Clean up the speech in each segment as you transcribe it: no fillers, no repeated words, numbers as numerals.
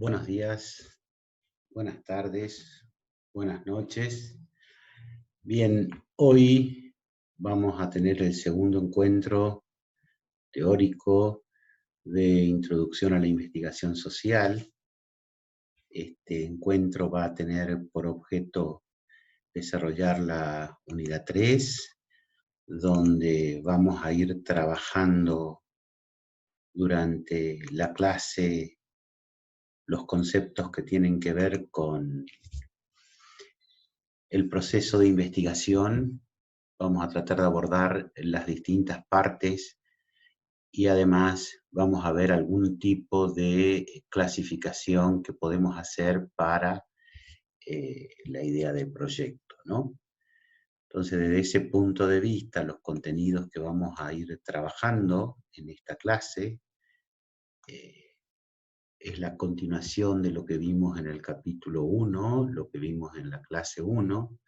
Buenos días, buenas tardes, buenas noches. Bien, hoy vamos a tener el segundo encuentro teórico de Introducción a la Investigación Social. Este encuentro va a tener por objeto desarrollar la unidad 3, donde vamos a ir trabajando durante la clase los conceptos que tienen que ver con el proceso de investigación. Vamos a tratar de abordar las distintas partes y además vamos a ver algún tipo de clasificación que podemos hacer para la idea del proyecto, ¿no? Entonces, desde ese punto de vista, los contenidos que vamos a ir trabajando en esta clase eh, es la continuación de lo que vimos en el capítulo 1, lo que vimos en la clase 1,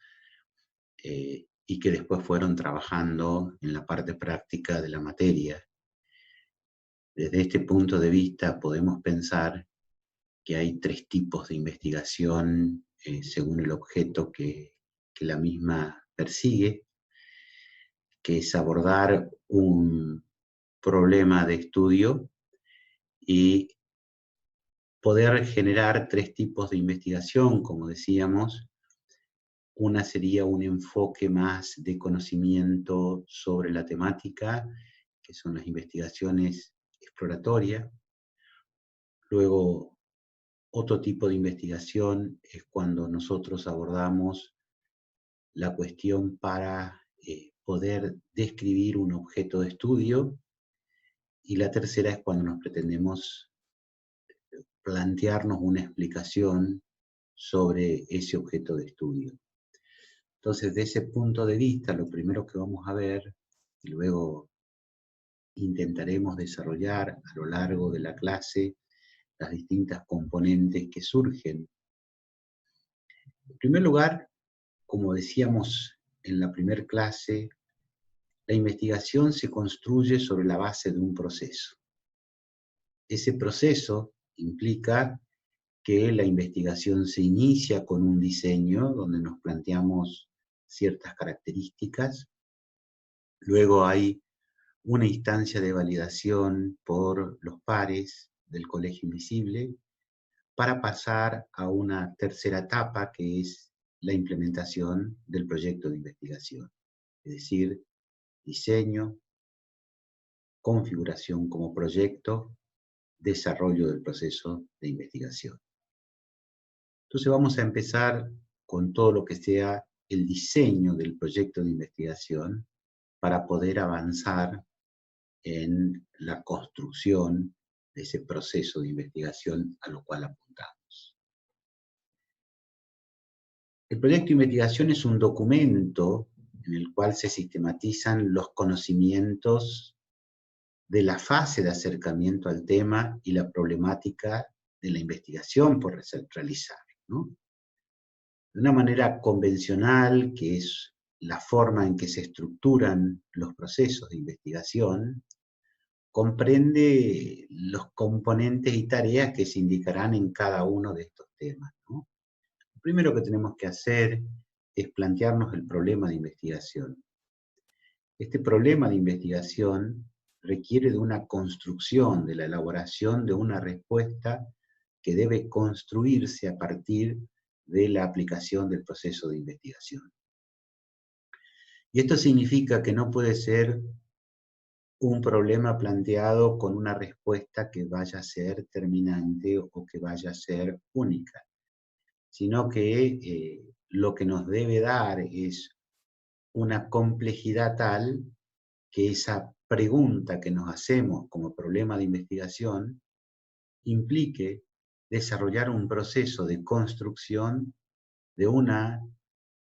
y que después fueron trabajando en la parte práctica de la materia. Desde este punto de vista podemos pensar que hay tres tipos de investigación según el objeto que la misma persigue, que es abordar un problema de estudio y poder generar tres tipos de investigación, como decíamos. Una sería un enfoque más de conocimiento sobre la temática, que son las investigaciones exploratorias. Luego, otro tipo de investigación es cuando nosotros abordamos la cuestión para poder describir un objeto de estudio. Y la tercera es cuando nos pretendemos plantearnos una explicación sobre ese objeto de estudio. Entonces, de ese punto de vista, lo primero que vamos a ver, y luego intentaremos desarrollar a lo largo de la clase las distintas componentes que surgen. En primer lugar, como decíamos en la primera clase, la investigación se construye sobre la base de un proceso. Ese proceso implica que la investigación se inicia con un diseño donde nos planteamos ciertas características. Luego hay una instancia de validación por los pares del Colegio Invisible para pasar a una tercera etapa que es la implementación del proyecto de investigación. Es decir, diseño, configuración como proyecto, desarrollo del proceso de investigación. Entonces vamos a empezar con todo lo que sea el diseño del proyecto de investigación para poder avanzar en la construcción de ese proceso de investigación a lo cual apuntamos. El proyecto de investigación es un documento en el cual se sistematizan los conocimientos de la fase de acercamiento al tema y la problemática de la investigación por realizar, ¿no? De una manera convencional, que es la forma en que se estructuran los procesos de investigación, comprende los componentes y tareas que se indicarán en cada uno de estos temas, ¿no? Lo primero que tenemos que hacer es plantearnos el problema de investigación. Este problema de investigación requiere de una construcción, de la elaboración de una respuesta que debe construirse a partir de la aplicación del proceso de investigación. Y esto significa que no puede ser un problema planteado con una respuesta que vaya a ser terminante o que vaya a ser única, sino que lo que nos debe dar es una complejidad tal que esa pregunta que nos hacemos como problema de investigación implique desarrollar un proceso de construcción de una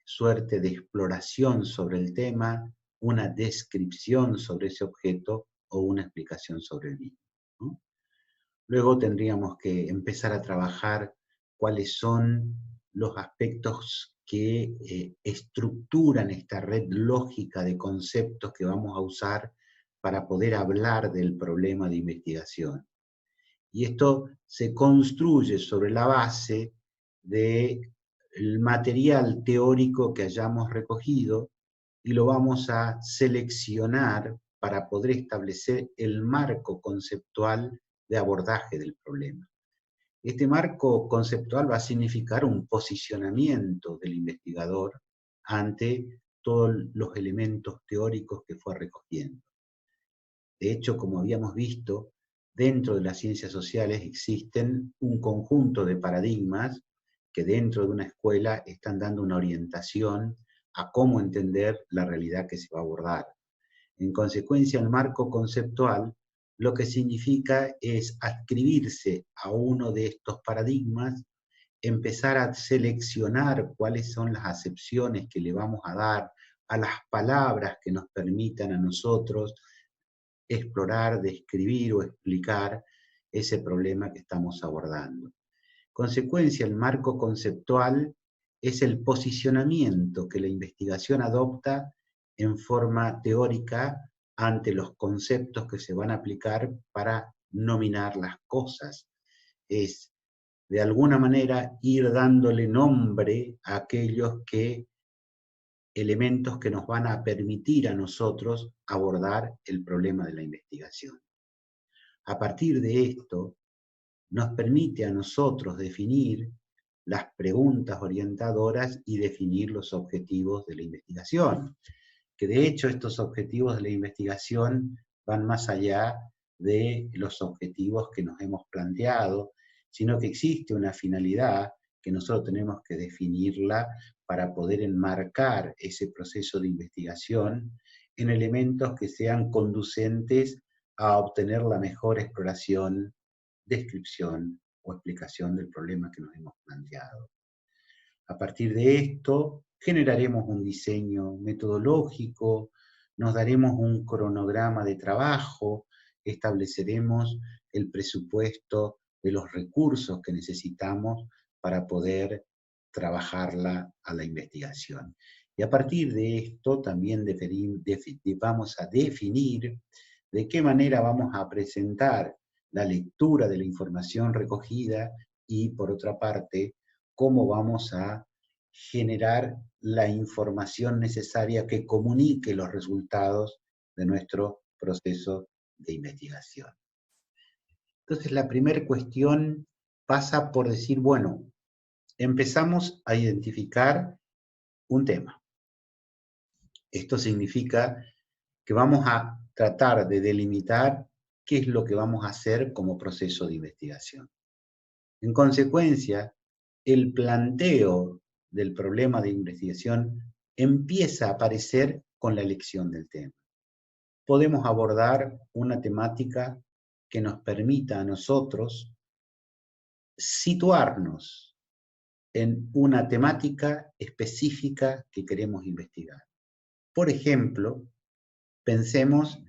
suerte de exploración sobre el tema, una descripción sobre ese objeto o una explicación sobre el mismo, ¿no? Luego tendríamos que empezar a trabajar cuáles son los aspectos que estructuran esta red lógica de conceptos que vamos a usar para poder hablar del problema de investigación. Y esto se construye sobre la base del material teórico que hayamos recogido y lo vamos a seleccionar para poder establecer el marco conceptual de abordaje del problema. Este marco conceptual va a significar un posicionamiento del investigador ante todos los elementos teóricos que fue recogiendo. De hecho, como habíamos visto, dentro de las ciencias sociales existen un conjunto de paradigmas que dentro de una escuela están dando una orientación a cómo entender la realidad que se va a abordar. En consecuencia, el marco conceptual lo que significa es adscribirse a uno de estos paradigmas, empezar a seleccionar cuáles son las acepciones que le vamos a dar a las palabras que nos permitan a nosotros explorar, describir o explicar ese problema que estamos abordando. Consecuencia, el marco conceptual es el posicionamiento que la investigación adopta en forma teórica ante los conceptos que se van a aplicar para nominar las cosas. Es, de alguna manera, ir dándole nombre a aquellos elementos que nos van a permitir a nosotros abordar el problema de la investigación. A partir de esto, nos permite a nosotros definir las preguntas orientadoras y definir los objetivos de la investigación. Que de hecho estos objetivos de la investigación van más allá de los objetivos que nos hemos planteado, sino que existe una finalidad que nosotros tenemos que definirla para poder enmarcar ese proceso de investigación en elementos que sean conducentes a obtener la mejor exploración, descripción o explicación del problema que nos hemos planteado. A partir de esto, generaremos un diseño metodológico, nos daremos un cronograma de trabajo, estableceremos el presupuesto de los recursos que necesitamos para poder trabajarla a la investigación. Y a partir de esto también vamos a definir de qué manera vamos a presentar la lectura de la información recogida y, por otra parte, cómo vamos a generar la información necesaria que comunique los resultados de nuestro proceso de investigación. Entonces, la primera cuestión pasa por decir, bueno, empezamos a identificar un tema. Esto significa que vamos a tratar de delimitar qué es lo que vamos a hacer como proceso de investigación. En consecuencia, el planteo del problema de investigación empieza a aparecer con la elección del tema. Podemos abordar una temática que nos permita a nosotros situarnos en una temática específica que queremos investigar. Por ejemplo, pensemos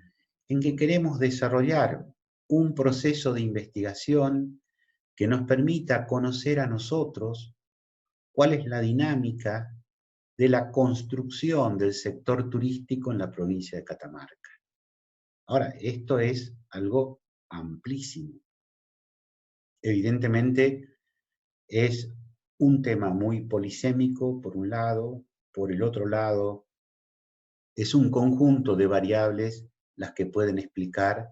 en que queremos desarrollar un proceso de investigación que nos permita conocer a nosotros cuál es la dinámica de la construcción del sector turístico en la provincia de Catamarca. Ahora, esto es algo amplísimo. Evidentemente, es un tema muy polisémico, por un lado, por el otro lado, es un conjunto de variables las que pueden explicar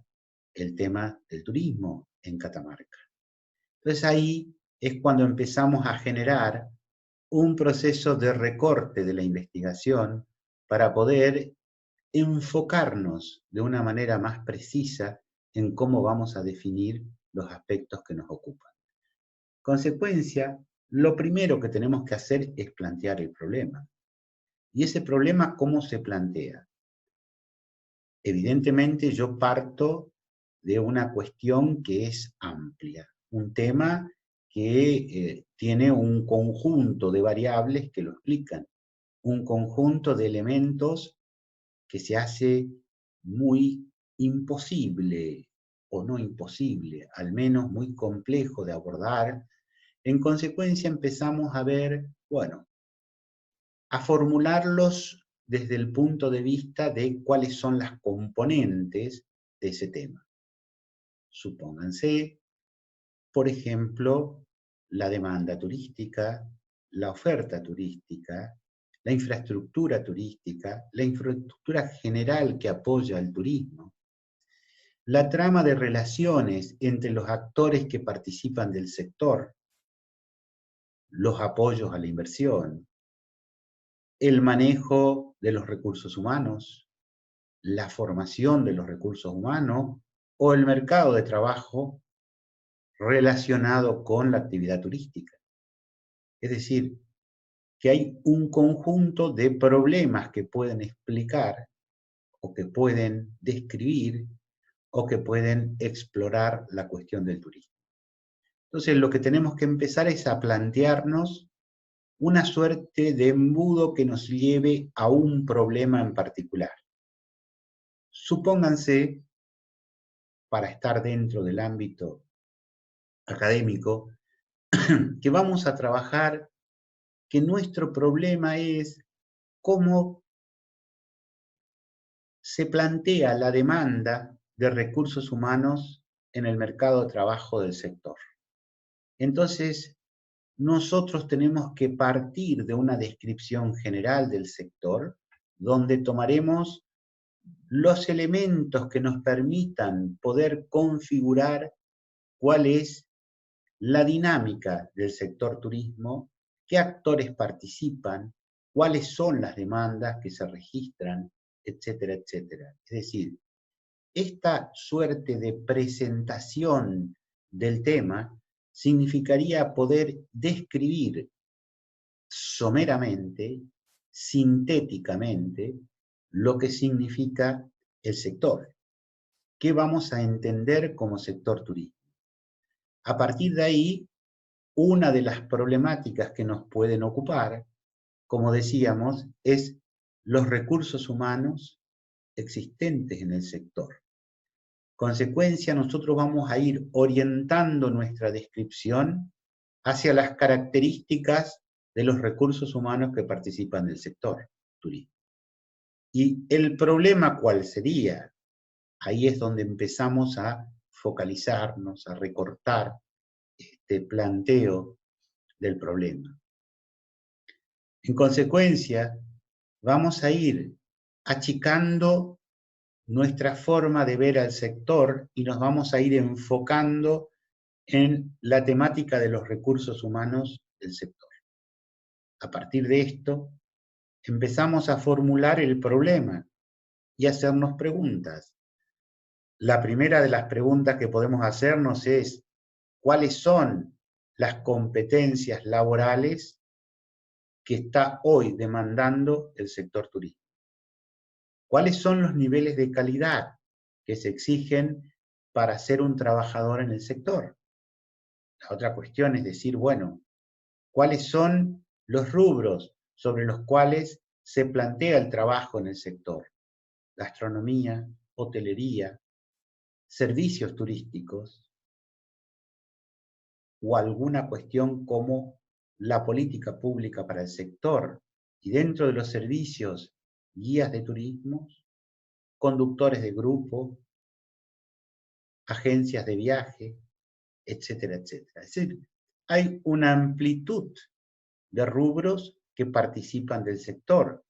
el tema del turismo en Catamarca. Entonces ahí es cuando empezamos a generar un proceso de recorte de la investigación para poder enfocarnos de una manera más precisa en cómo vamos a definir los aspectos que nos ocupan. Consecuencia, lo primero que tenemos que hacer es plantear el problema. ¿Y ese problema cómo se plantea? Evidentemente yo parto de una cuestión que es amplia, un tema que tiene un conjunto de variables que lo explican, un conjunto de elementos que se hace muy imposible, o no imposible, al menos muy complejo de abordar. En consecuencia empezamos a ver, bueno, a formularlos desde el punto de vista de cuáles son las componentes de ese tema. Supónganse por ejemplo, la demanda turística, la oferta turística, la infraestructura turística, la infraestructura general que apoya al turismo, la trama de relaciones entre los actores que participan del sector, los apoyos a la inversión, el manejo de los recursos humanos, la formación de los recursos humanos o el mercado de trabajo relacionado con la actividad turística. Es decir, que hay un conjunto de problemas que pueden explicar o que pueden describir o que pueden explorar la cuestión del turismo. Entonces, lo que tenemos que empezar es a plantearnos una suerte de embudo que nos lleve a un problema en particular. Supónganse, para estar dentro del ámbito académico, que vamos a trabajar, que nuestro problema es cómo se plantea la demanda de recursos humanos en el mercado de trabajo del sector. Entonces, nosotros tenemos que partir de una descripción general del sector, donde tomaremos los elementos que nos permitan poder configurar cuál es la dinámica del sector turismo, qué actores participan, cuáles son las demandas que se registran, etcétera, etcétera. Es decir, esta suerte de presentación del tema significaría poder describir someramente, sintéticamente, lo que significa el sector. ¿Qué vamos a entender como sector turismo? A partir de ahí, una de las problemáticas que nos pueden ocupar, como decíamos, es los recursos humanos existentes en el sector. Consecuencia, nosotros vamos a ir orientando nuestra descripción hacia las características de los recursos humanos que participan del sector turismo. ¿Y el problema cuál sería? Ahí es donde empezamos a focalizarnos, a recortar este planteo del problema. En consecuencia, vamos a ir achicando nuestra forma de ver al sector y nos vamos a ir enfocando en la temática de los recursos humanos del sector. A partir de esto, empezamos a formular el problema y hacernos preguntas. La primera de las preguntas que podemos hacernos es, ¿cuáles son las competencias laborales que está hoy demandando el sector turístico? ¿Cuáles son los niveles de calidad que se exigen para ser un trabajador en el sector? La otra cuestión es decir, bueno, ¿cuáles son los rubros sobre los cuales se plantea el trabajo en el sector? Gastronomía, hotelería, servicios turísticos o alguna cuestión como la política pública para el sector y dentro de los servicios, guías de turismo, conductores de grupo, agencias de viaje, etcétera, etcétera. Es decir, hay una amplitud de rubros que participan del sector.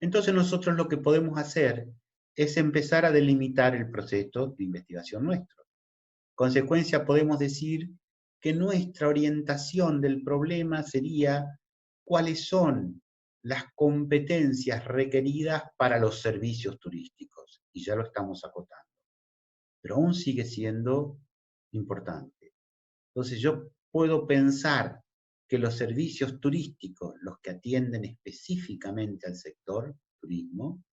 Entonces nosotros lo que podemos hacer es empezar a delimitar el proceso de investigación nuestro. Consecuencia, podemos decir que nuestra orientación del problema sería cuáles son las competencias requeridas para los servicios turísticos. Y ya lo estamos acotando. Pero aún sigue siendo importante. Entonces yo puedo pensar que los servicios turísticos, los que atienden específicamente al sector turismo,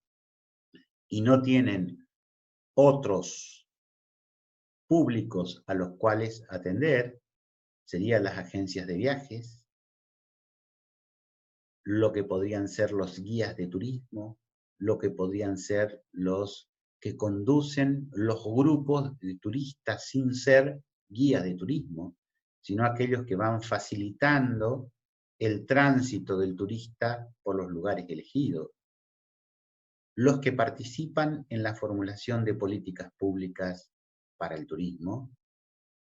y no tienen otros públicos a los cuales atender, serían las agencias de viajes, lo que podrían ser los guías de turismo, lo que podrían ser los que conducen los grupos de turistas sin ser guías de turismo, sino aquellos que van facilitando el tránsito del turista por los lugares elegidos, los que participan en la formulación de políticas públicas para el turismo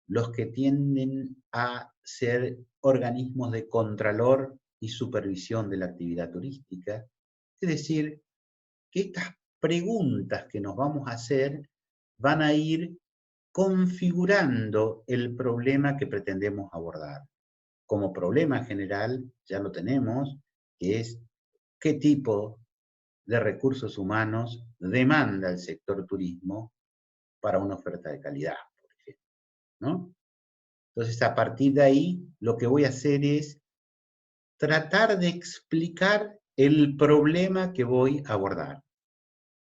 los que tienden a ser organismos de contralor y supervisión de la actividad turística. Es decir, que estas preguntas que nos vamos a hacer van a ir configurando el problema que pretendemos abordar. Como problema general, ya lo tenemos, que es qué tipo de recursos humanos demanda el sector turismo para una oferta de calidad, por ejemplo, ¿no? Entonces, a partir de ahí, lo que voy a hacer es tratar de explicar el problema que voy a abordar.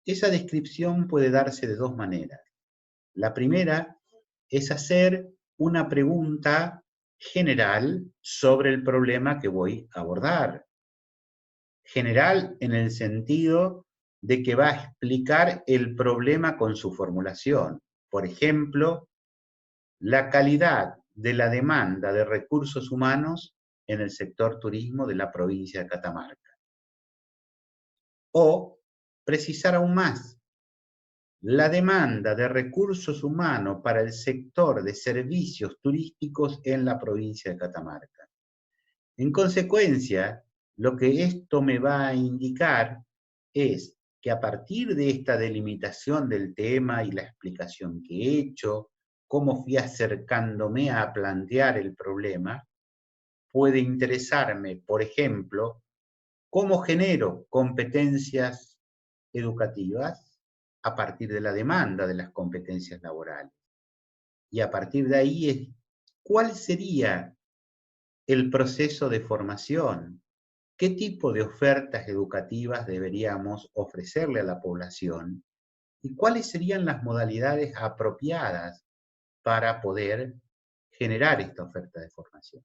Esa descripción puede darse de dos maneras. La primera es hacer una pregunta general sobre el problema que voy a abordar. General en el sentido de que va a explicar el problema con su formulación. Por ejemplo, la calidad de la demanda de recursos humanos en el sector turismo de la provincia de Catamarca. O, precisar aún más, la demanda de recursos humanos para el sector de servicios turísticos en la provincia de Catamarca. En consecuencia, lo que esto me va a indicar es que a partir de esta delimitación del tema y la explicación que he hecho, cómo fui acercándome a plantear el problema, puede interesarme, por ejemplo, cómo genero competencias educativas a partir de la demanda de las competencias laborales. Y a partir de ahí es cuál sería el proceso de formación, qué tipo de ofertas educativas deberíamos ofrecerle a la población y cuáles serían las modalidades apropiadas para poder generar esta oferta de formación.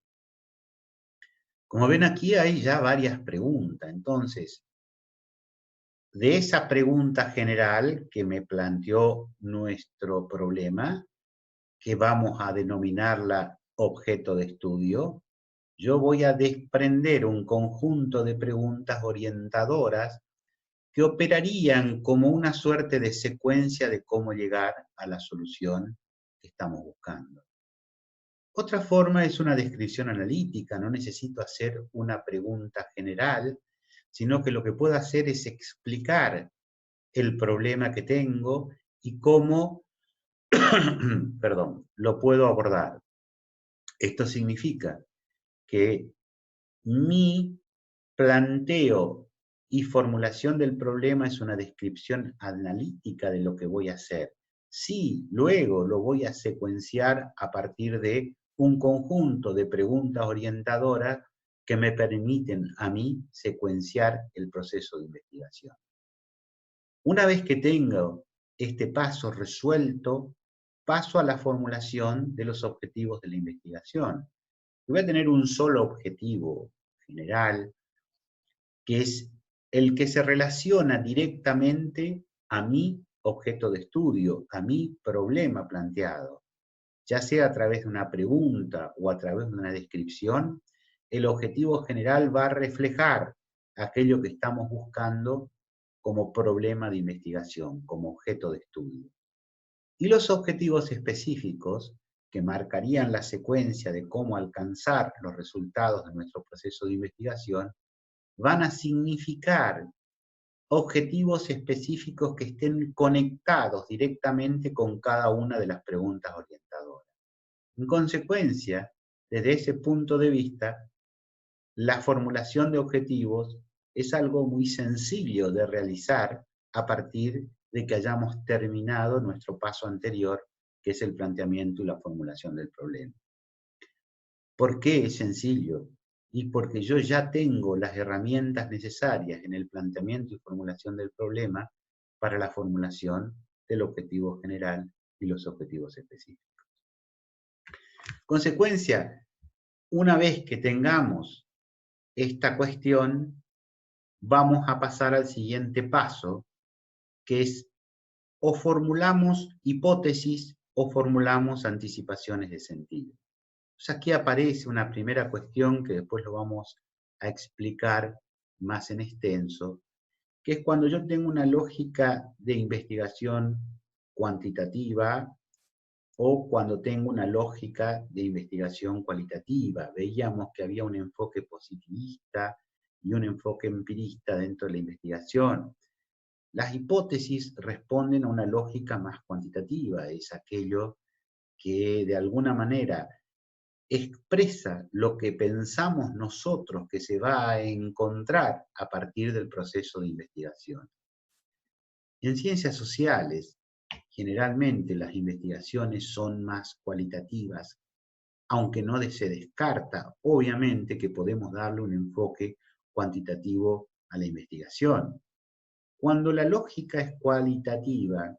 Como ven aquí hay ya varias preguntas, entonces, de esa pregunta general que me planteó nuestro problema, que vamos a denominarla objeto de estudio, yo voy a desprender un conjunto de preguntas orientadoras que operarían como una suerte de secuencia de cómo llegar a la solución que estamos buscando. Otra forma es una descripción analítica, no necesito hacer una pregunta general, sino que lo que puedo hacer es explicar el problema que tengo y cómo, perdón, lo puedo abordar. Esto significa que mi planteo y formulación del problema es una descripción analítica de lo que voy a hacer. Sí, luego lo voy a secuenciar a partir de un conjunto de preguntas orientadoras que me permiten a mí secuenciar el proceso de investigación. Una vez que tengo este paso resuelto, paso a la formulación de los objetivos de la investigación. Voy a tener un solo objetivo general, que es el que se relaciona directamente a mi objeto de estudio, a mi problema planteado. Ya sea a través de una pregunta o a través de una descripción, el objetivo general va a reflejar aquello que estamos buscando como problema de investigación, como objeto de estudio. Y los objetivos específicos, que marcarían la secuencia de cómo alcanzar los resultados de nuestro proceso de investigación, van a significar objetivos específicos que estén conectados directamente con cada una de las preguntas orientadoras. En consecuencia, desde ese punto de vista, la formulación de objetivos es algo muy sencillo de realizar a partir de que hayamos terminado nuestro paso anterior, que es el planteamiento y la formulación del problema. ¿Por qué es sencillo? Y porque yo ya tengo las herramientas necesarias en el planteamiento y formulación del problema para la formulación del objetivo general y los objetivos específicos. Consecuencia, una vez que tengamos esta cuestión, vamos a pasar al siguiente paso, que es o formulamos hipótesis o formulamos anticipaciones de sentido. Entonces aquí aparece una primera cuestión que después lo vamos a explicar más en extenso, que es cuando yo tengo una lógica de investigación cuantitativa o cuando tengo una lógica de investigación cualitativa. Veíamos que había un enfoque positivista y un enfoque empirista dentro de la investigación. Las hipótesis responden a una lógica más cuantitativa, es aquello que de alguna manera expresa lo que pensamos nosotros que se va a encontrar a partir del proceso de investigación. En ciencias sociales, generalmente las investigaciones son más cualitativas, aunque no se descarta, obviamente, que podemos darle un enfoque cuantitativo a la investigación. Cuando la lógica es cualitativa,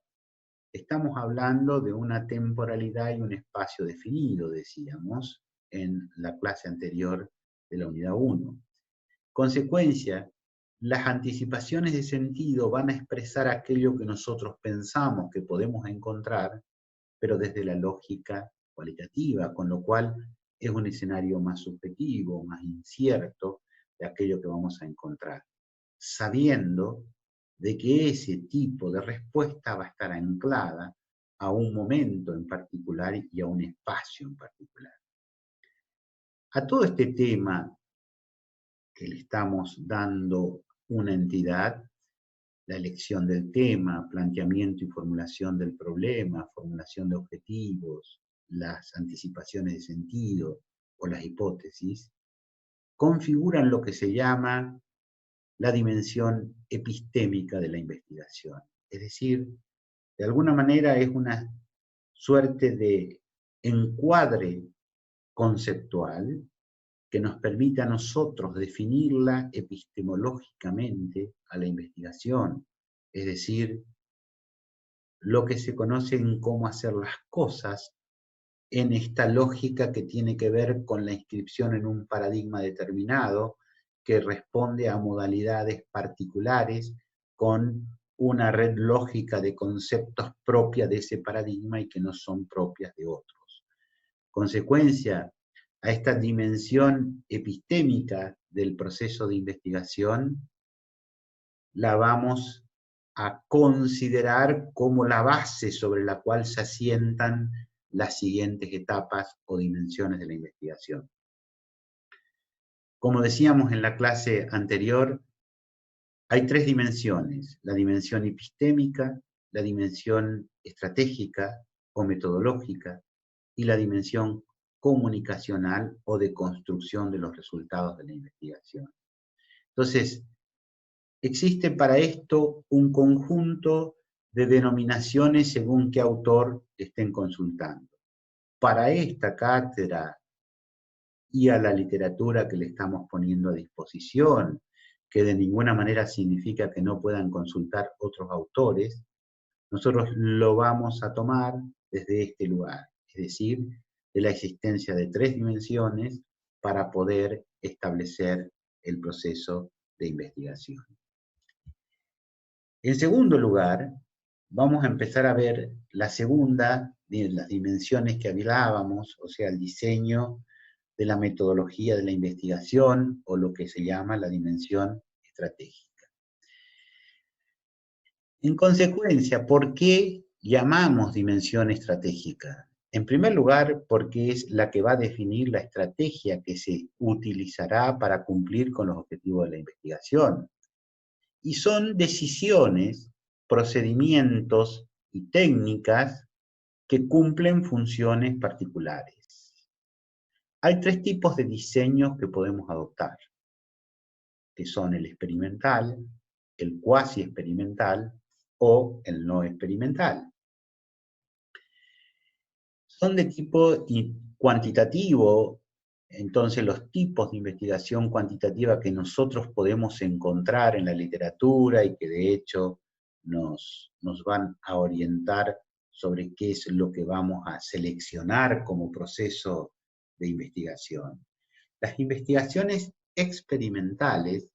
estamos hablando de una temporalidad y un espacio definido, decíamos, en la clase anterior de la unidad 1. Consecuencia, las anticipaciones de sentido van a expresar aquello que nosotros pensamos que podemos encontrar, pero desde la lógica cualitativa, con lo cual es un escenario más subjetivo, más incierto de aquello que vamos a encontrar, sabiendo de que ese tipo de respuesta va a estar anclada a un momento en particular y a un espacio en particular. A todo este tema que le estamos dando una entidad, la elección del tema, planteamiento y formulación del problema, formulación de objetivos, las anticipaciones de sentido o las hipótesis, configuran lo que se llama la dimensión epistémica de la investigación. Es decir, de alguna manera es una suerte de encuadre conceptual que nos permite a nosotros definirla epistemológicamente a la investigación, es decir, lo que se conoce en cómo hacer las cosas en esta lógica que tiene que ver con la inscripción en un paradigma determinado que responde a modalidades particulares con una red lógica de conceptos propia de ese paradigma y que no son propias de otros. Consecuencia, a esta dimensión epistémica del proceso de investigación la vamos a considerar como la base sobre la cual se asientan las siguientes etapas o dimensiones de la investigación. Como decíamos en la clase anterior, hay tres dimensiones: la dimensión epistémica, la dimensión estratégica o metodológica y la dimensión comunicacional o de construcción de los resultados de la investigación. Entonces, existe para esto un conjunto de denominaciones según qué autor estén consultando. Para esta cátedra y a la literatura que le estamos poniendo a disposición, que de ninguna manera significa que no puedan consultar otros autores, nosotros lo vamos a tomar desde este lugar, es decir, de la existencia de tres dimensiones para poder establecer el proceso de investigación. En segundo lugar, vamos a empezar a ver la segunda de las dimensiones que hablábamos, o sea, el diseño de la metodología de la investigación, o lo que se llama la dimensión estratégica. En consecuencia, ¿por qué llamamos dimensión estratégica? En primer lugar, porque es la que va a definir la estrategia que se utilizará para cumplir con los objetivos de la investigación. Y son decisiones, procedimientos y técnicas que cumplen funciones particulares. Hay tres tipos de diseños que podemos adoptar, que son el experimental, el cuasi experimental o el no experimental. Son de tipo cuantitativo. Entonces, los tipos de investigación cuantitativa que nosotros podemos encontrar en la literatura y que de hecho nos van a orientar sobre qué es lo que vamos a seleccionar como proceso de investigación. Las investigaciones experimentales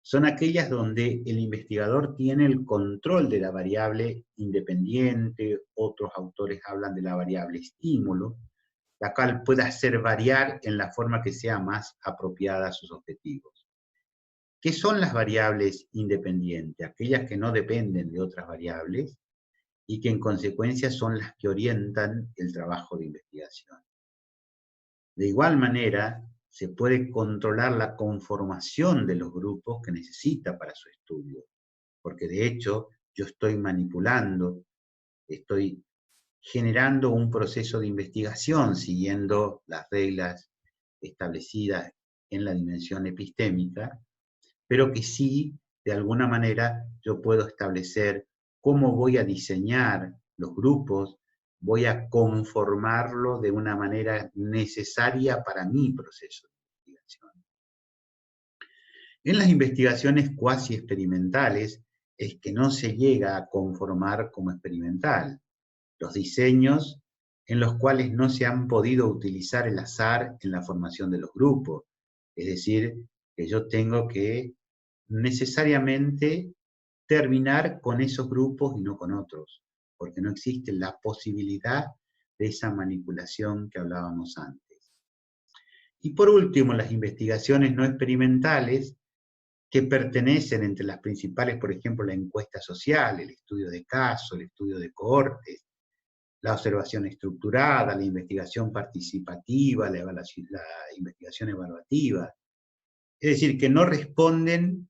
son aquellas donde el investigador tiene el control de la variable independiente, otros autores hablan de la variable estímulo, la cual puede hacer variar en la forma que sea más apropiada a sus objetivos. ¿Qué son las variables independientes? Aquellas que no dependen de otras variables y que en consecuencia son las que orientan el trabajo de investigación. De igual manera, se puede controlar la conformación de los grupos que necesita para su estudio, porque de hecho yo estoy manipulando, estoy generando un proceso de investigación siguiendo las reglas establecidas en la dimensión epistémica, pero que sí, de alguna manera, yo puedo establecer cómo voy a diseñar los grupos, voy a conformarlo de una manera necesaria para mi proceso de investigación. En las investigaciones cuasi experimentales es que no se llega a conformar como experimental. Los diseños en los cuales no se han podido utilizar el azar en la formación de los grupos. Es decir, que yo tengo que necesariamente terminar con esos grupos y no con otros, porque no existe la posibilidad de esa manipulación que hablábamos antes. Y por último, las investigaciones no experimentales que pertenecen entre las principales, por ejemplo, la encuesta social, el estudio de caso, el estudio de cohortes, la observación estructurada, la investigación participativa, la investigación evaluativa. Es decir, que no responden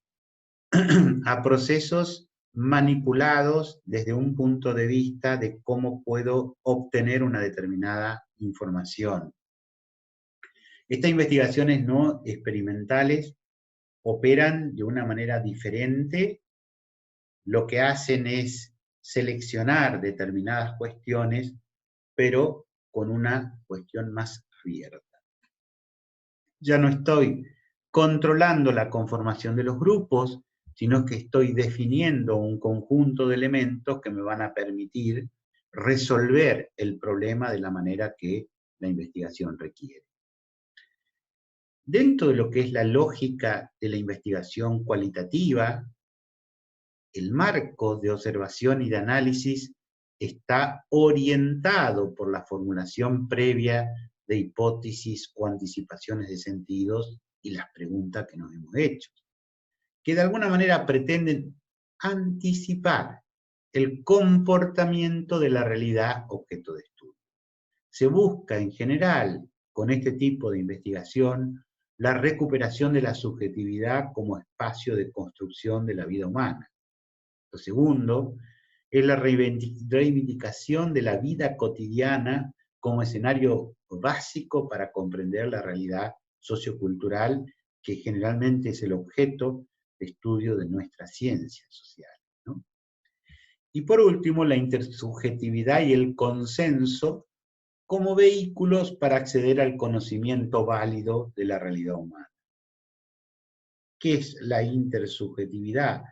a procesos manipulados desde un punto de vista de cómo puedo obtener una determinada información. Estas investigaciones no experimentales operan de una manera diferente. Lo que hacen es seleccionar determinadas cuestiones, pero con una cuestión más abierta. Ya no estoy controlando la conformación de los grupos, sino que estoy definiendo un conjunto de elementos que me van a permitir resolver el problema de la manera que la investigación requiere. Dentro de lo que es la lógica de la investigación cualitativa, el marco de observación y de análisis está orientado por la formulación previa de hipótesis o anticipaciones de sentidos y las preguntas que nos hemos hecho, que de alguna manera pretenden anticipar el comportamiento de la realidad objeto de estudio. Se busca en general, con este tipo de investigación, la recuperación de la subjetividad como espacio de construcción de la vida humana. Lo segundo es la reivindicación de la vida cotidiana como escenario básico para comprender la realidad sociocultural que generalmente es el objeto de estudio de nuestra ciencia social, ¿no? Y por último, la intersubjetividad y el consenso como vehículos para acceder al conocimiento válido de la realidad humana. ¿Qué es la intersubjetividad?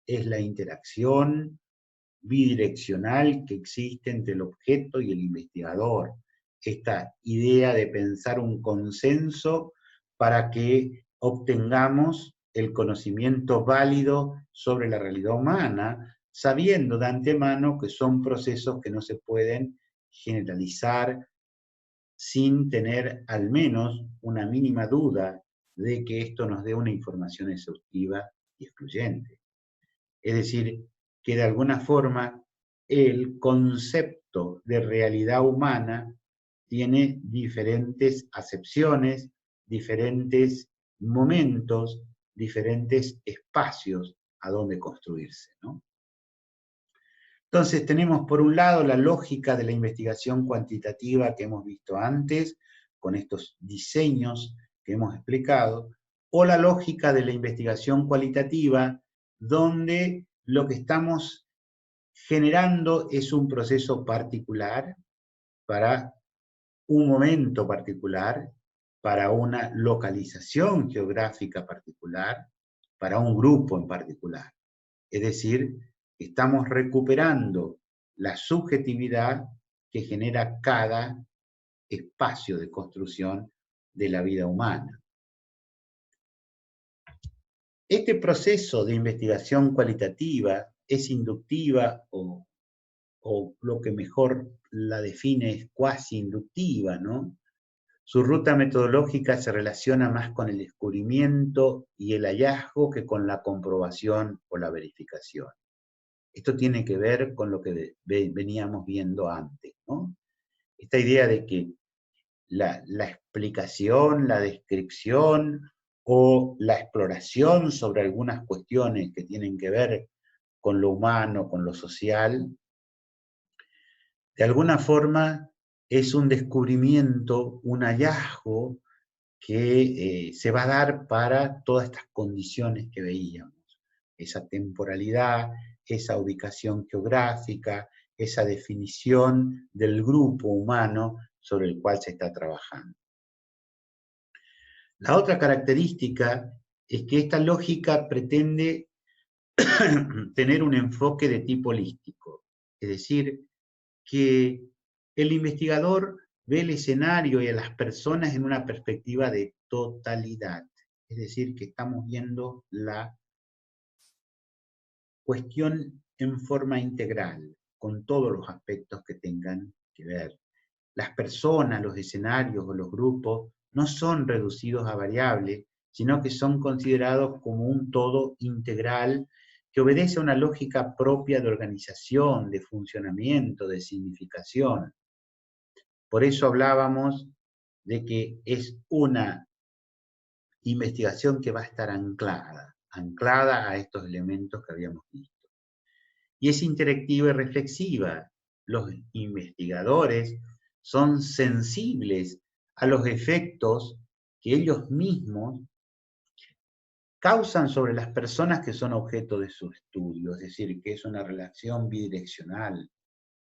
Es la interacción bidireccional que existe entre el objeto y el investigador. Esta idea de pensar un consenso para que obtengamos el conocimiento válido sobre la realidad humana, sabiendo de antemano que son procesos que no se pueden generalizar sin tener al menos una mínima duda de que esto nos dé una información exhaustiva y excluyente. Es decir, que de alguna forma el concepto de realidad humana tiene diferentes acepciones, diferentes momentos, diferentes espacios a donde construirse, ¿no? Entonces tenemos por un lado la lógica de la investigación cuantitativa que hemos visto antes, con estos diseños que hemos explicado, o la lógica de la investigación cualitativa, donde lo que estamos generando es un proceso particular para un momento particular, para una localización geográfica particular, para un grupo en particular. Es decir, estamos recuperando la subjetividad que genera cada espacio de construcción de la vida humana. Este proceso de investigación cualitativa es inductiva o lo que mejor la define es cuasi inductiva, ¿no? Su ruta metodológica se relaciona más con el descubrimiento y el hallazgo que con la comprobación o la verificación. Esto tiene que ver con lo que veníamos viendo antes, ¿no? Esta idea de que la explicación, la descripción o la exploración sobre algunas cuestiones que tienen que ver con lo humano, con lo social, de alguna forma es un descubrimiento, un hallazgo que se va a dar para todas estas condiciones que veíamos. Esa temporalidad, esa ubicación geográfica, esa definición del grupo humano sobre el cual se está trabajando. La otra característica es que esta lógica pretende tener un enfoque de tipo holístico, es decir, que el investigador ve el escenario y a las personas en una perspectiva de totalidad, es decir, que estamos viendo la cuestión en forma integral, con todos los aspectos que tengan que ver. Las personas, los escenarios o los grupos no son reducidos a variables, sino que son considerados como un todo integral que obedece a una lógica propia de organización, de funcionamiento, de significación. Por eso hablábamos de que es una investigación que va a estar anclada a estos elementos que habíamos visto. Y es interactiva y reflexiva. Los investigadores son sensibles a los efectos que ellos mismos causan sobre las personas que son objeto de su estudio, es decir, que es una relación bidireccional.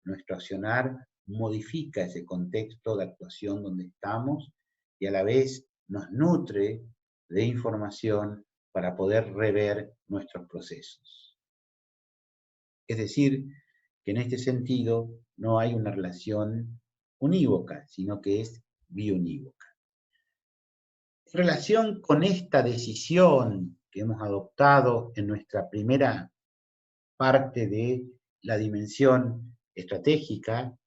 Nuestro accionar modifica ese contexto de actuación donde estamos y a la vez nos nutre de información para poder rever nuestros procesos. Es decir, que en este sentido no hay una relación unívoca, sino que es biunívoca. En relación con esta decisión que hemos adoptado en nuestra primera parte de la dimensión estratégica,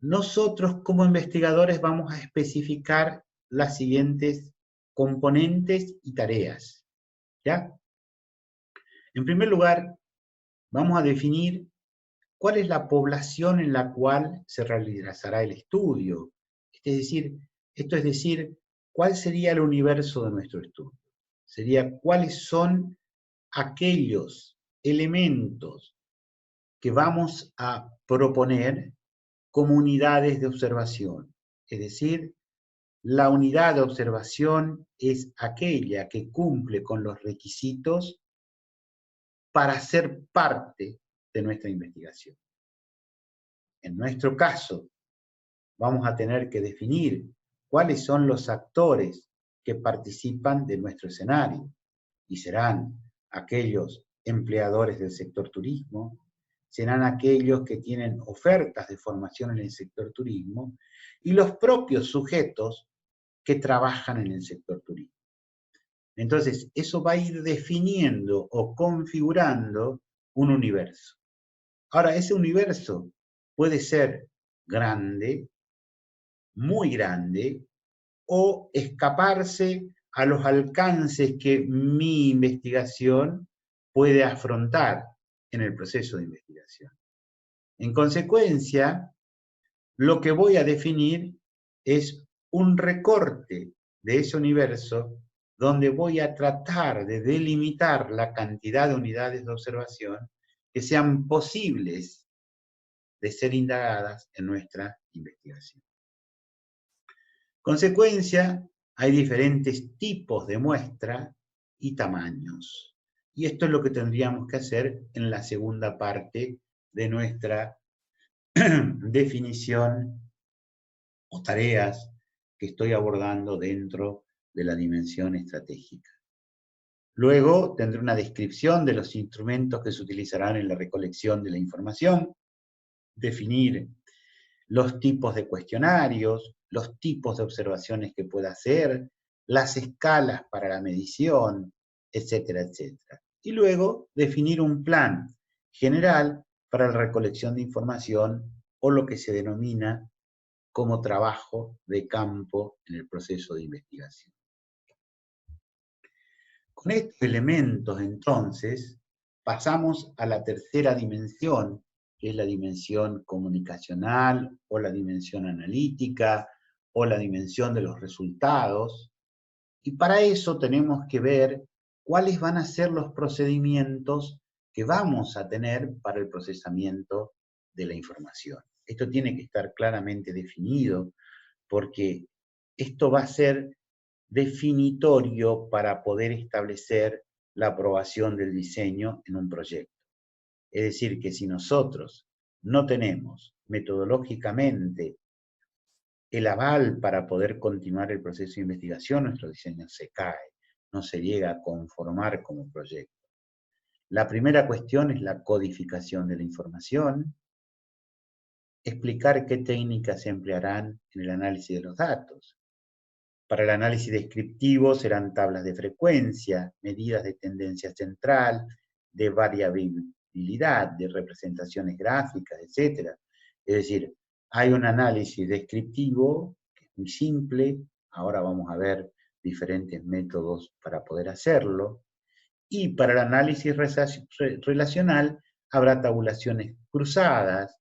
nosotros como investigadores vamos a especificar las siguientes componentes y tareas, ¿ya? En primer lugar, vamos a definir cuál es la población en la cual se realizará el estudio. Esto es decir, cuál sería el universo de nuestro estudio. Sería cuáles son aquellos elementos que vamos a proponer como unidades de observación. Es decir, la unidad de observación es aquella que cumple con los requisitos para ser parte de nuestra investigación. En nuestro caso, vamos a tener que definir cuáles son los actores que participan de nuestro escenario, y serán aquellos empleadores del sector turismo, serán aquellos que tienen ofertas de formación en el sector turismo, y los propios sujetos que trabajan en el sector turismo. Entonces, eso va a ir definiendo o configurando un universo. Ahora, ese universo puede ser grande, muy grande, o escaparse a los alcances que mi investigación puede afrontar en el proceso de investigación. En consecuencia, lo que voy a definir es un recorte de ese universo donde voy a tratar de delimitar la cantidad de unidades de observación que sean posibles de ser indagadas en nuestra investigación. Consecuencia, hay diferentes tipos de muestra y tamaños. Y esto es lo que tendríamos que hacer en la segunda parte de nuestra definición o tareas que estoy abordando dentro de la dimensión estratégica. Luego tendré una descripción de los instrumentos que se utilizarán en la recolección de la información, definir los tipos de cuestionarios, los tipos de observaciones que pueda hacer, las escalas para la medición, etcétera, etcétera. Y luego definir un plan general para la recolección de información o lo que se denomina como trabajo de campo en el proceso de investigación. Con estos elementos, entonces, pasamos a la tercera dimensión, que es la dimensión comunicacional o la dimensión analítica o la dimensión de los resultados. Y para eso tenemos que ver cuáles van a ser los procedimientos que vamos a tener para el procesamiento de la información. Esto tiene que estar claramente definido porque esto va a ser definitorio para poder establecer la aprobación del diseño en un proyecto. Es decir, que si nosotros no tenemos metodológicamente el aval para poder continuar el proceso de investigación, nuestro diseño se cae, no se llega a conformar como proyecto. La primera cuestión es la codificación de la información, explicar qué técnicas se emplearán en el análisis de los datos. Para el análisis descriptivo serán tablas de frecuencia, medidas de tendencia central, de variabilidad, de representaciones gráficas, etc. Es decir, hay un análisis descriptivo que es muy simple, ahora vamos a ver diferentes métodos para poder hacerlo, y para el análisis relacional habrá tabulaciones cruzadas,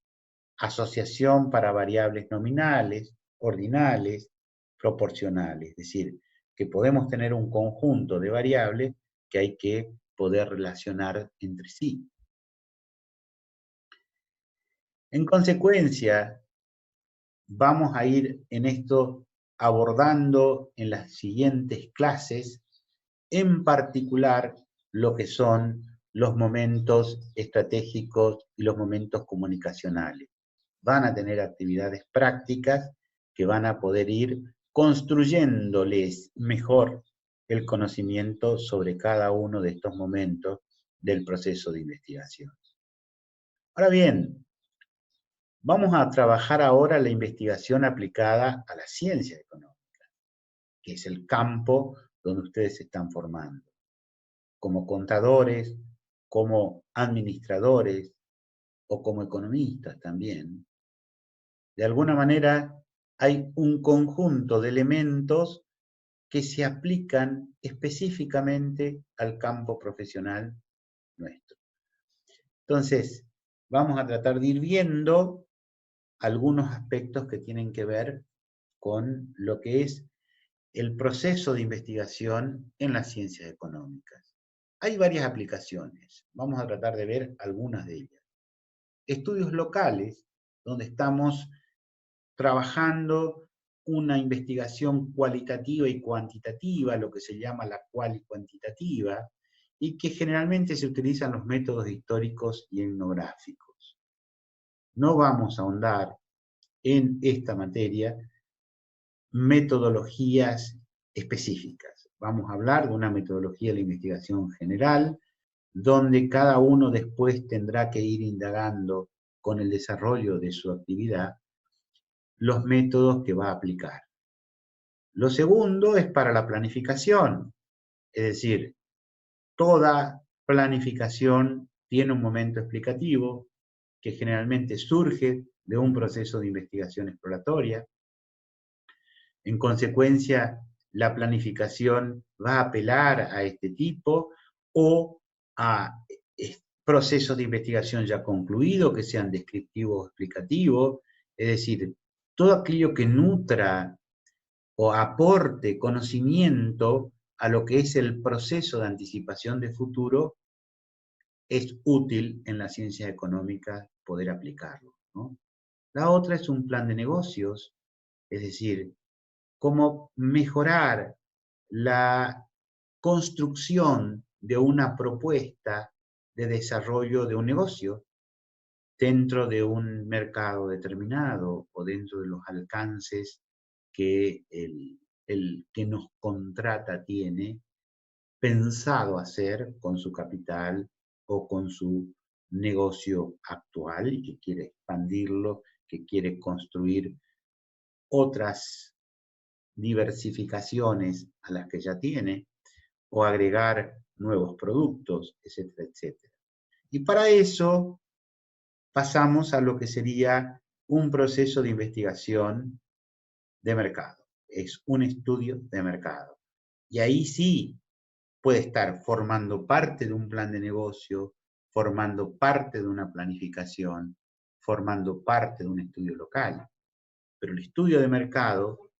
asociación para variables nominales, ordinales, proporcionales, es decir, que podemos tener un conjunto de variables que hay que poder relacionar entre sí. En consecuencia, vamos a ir en esto abordando en las siguientes clases, en particular lo que son los momentos estratégicos y los momentos comunicacionales. Van a tener actividades prácticas que van a poder ir construyéndoles mejor el conocimiento sobre cada uno de estos momentos del proceso de investigación. Ahora bien, vamos a trabajar ahora la investigación aplicada a la ciencia económica, que es el campo donde ustedes se están formando, como contadores, como administradores o como economistas también. De alguna manera hay un conjunto de elementos que se aplican específicamente al campo profesional nuestro. Entonces, vamos a tratar de ir viendo algunos aspectos que tienen que ver con lo que es el proceso de investigación en las ciencias económicas. Hay varias aplicaciones, vamos a tratar de ver algunas de ellas. Estudios locales, donde estamos trabajando una investigación cualitativa y cuantitativa, lo que se llama la cual cuantitativa, y que generalmente se utilizan los métodos históricos y etnográficos. No vamos a ahondar en esta materia metodologías específicas. Vamos a hablar de una metodología de la investigación general, donde cada uno después tendrá que ir indagando con el desarrollo de su actividad los métodos que va a aplicar. Lo segundo es para la planificación, es decir, toda planificación tiene un momento explicativo que generalmente surge de un proceso de investigación exploratoria. En consecuencia, la planificación va a apelar a este tipo o a procesos de investigación ya concluidos, que sean descriptivos o explicativos, es decir, todo aquello que nutra o aporte conocimiento a lo que es el proceso de anticipación de futuro, es útil en la ciencia económica poder aplicarlo, ¿no? La otra es un plan de negocios, es decir, cómo mejorar la construcción de una propuesta de desarrollo de un negocio dentro de un mercado determinado o dentro de los alcances que el que nos contrata tiene pensado hacer con su capital o con su negocio actual y que quiere expandirlo, que quiere construir otras diversificaciones a las que ya tiene o agregar nuevos productos, etcétera, etcétera. Y para eso pasamos a lo que sería un proceso de investigación de mercado. Es un estudio de mercado. Y ahí sí puede estar formando parte de un plan de negocio, formando parte de una planificación, formando parte de un estudio local. Pero el estudio de mercado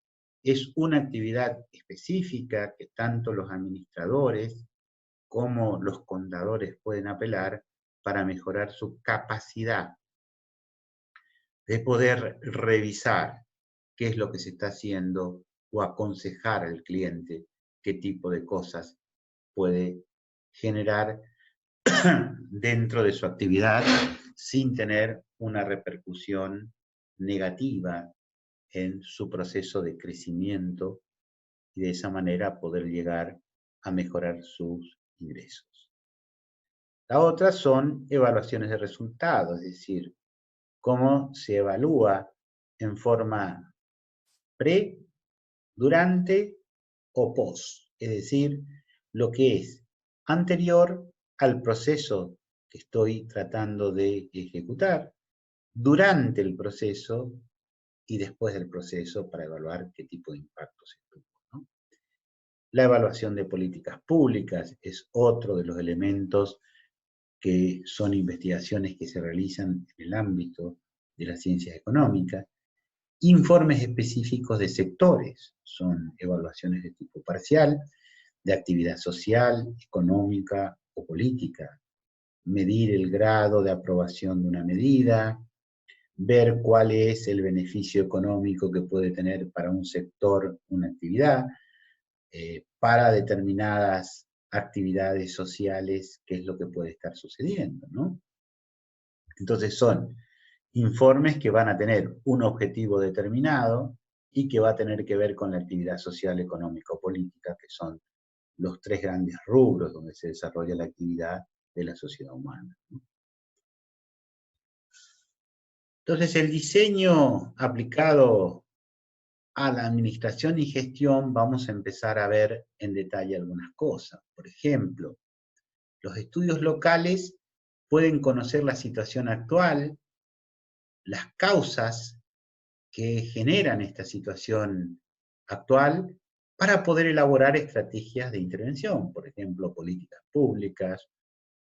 es una actividad específica que tanto los administradores como los contadores pueden apelar para mejorar su capacidad de poder revisar qué es lo que se está haciendo o aconsejar al cliente qué tipo de cosas puede generar dentro de su actividad sin tener una repercusión negativa en su proceso de crecimiento y de esa manera poder llegar a mejorar sus ingresos. La otra son evaluaciones de resultados, es decir, cómo se evalúa en forma pre, durante o post, es decir, lo que es anterior al proceso que estoy tratando de ejecutar, durante el proceso y después del proceso para evaluar qué tipo de impacto se tuvo, ¿no? La evaluación de políticas públicas es otro de los elementos que son investigaciones que se realizan en el ámbito de las ciencias económicas. Informes específicos de sectores, son evaluaciones de tipo parcial, de actividad social, económica o política. Medir el grado de aprobación de una medida, ver cuál es el beneficio económico que puede tener para un sector una actividad, para determinadas actividades sociales, qué es lo que puede estar sucediendo, ¿no? Entonces son informes que van a tener un objetivo determinado y que va a tener que ver con la actividad social, económica o política, que son los tres grandes rubros donde se desarrolla la actividad de la sociedad humana, ¿no? Entonces el diseño aplicado a la administración y gestión vamos a empezar a ver en detalle algunas cosas. Por ejemplo, los estudios locales pueden conocer la situación actual, las causas que generan esta situación actual para poder elaborar estrategias de intervención, por ejemplo, políticas públicas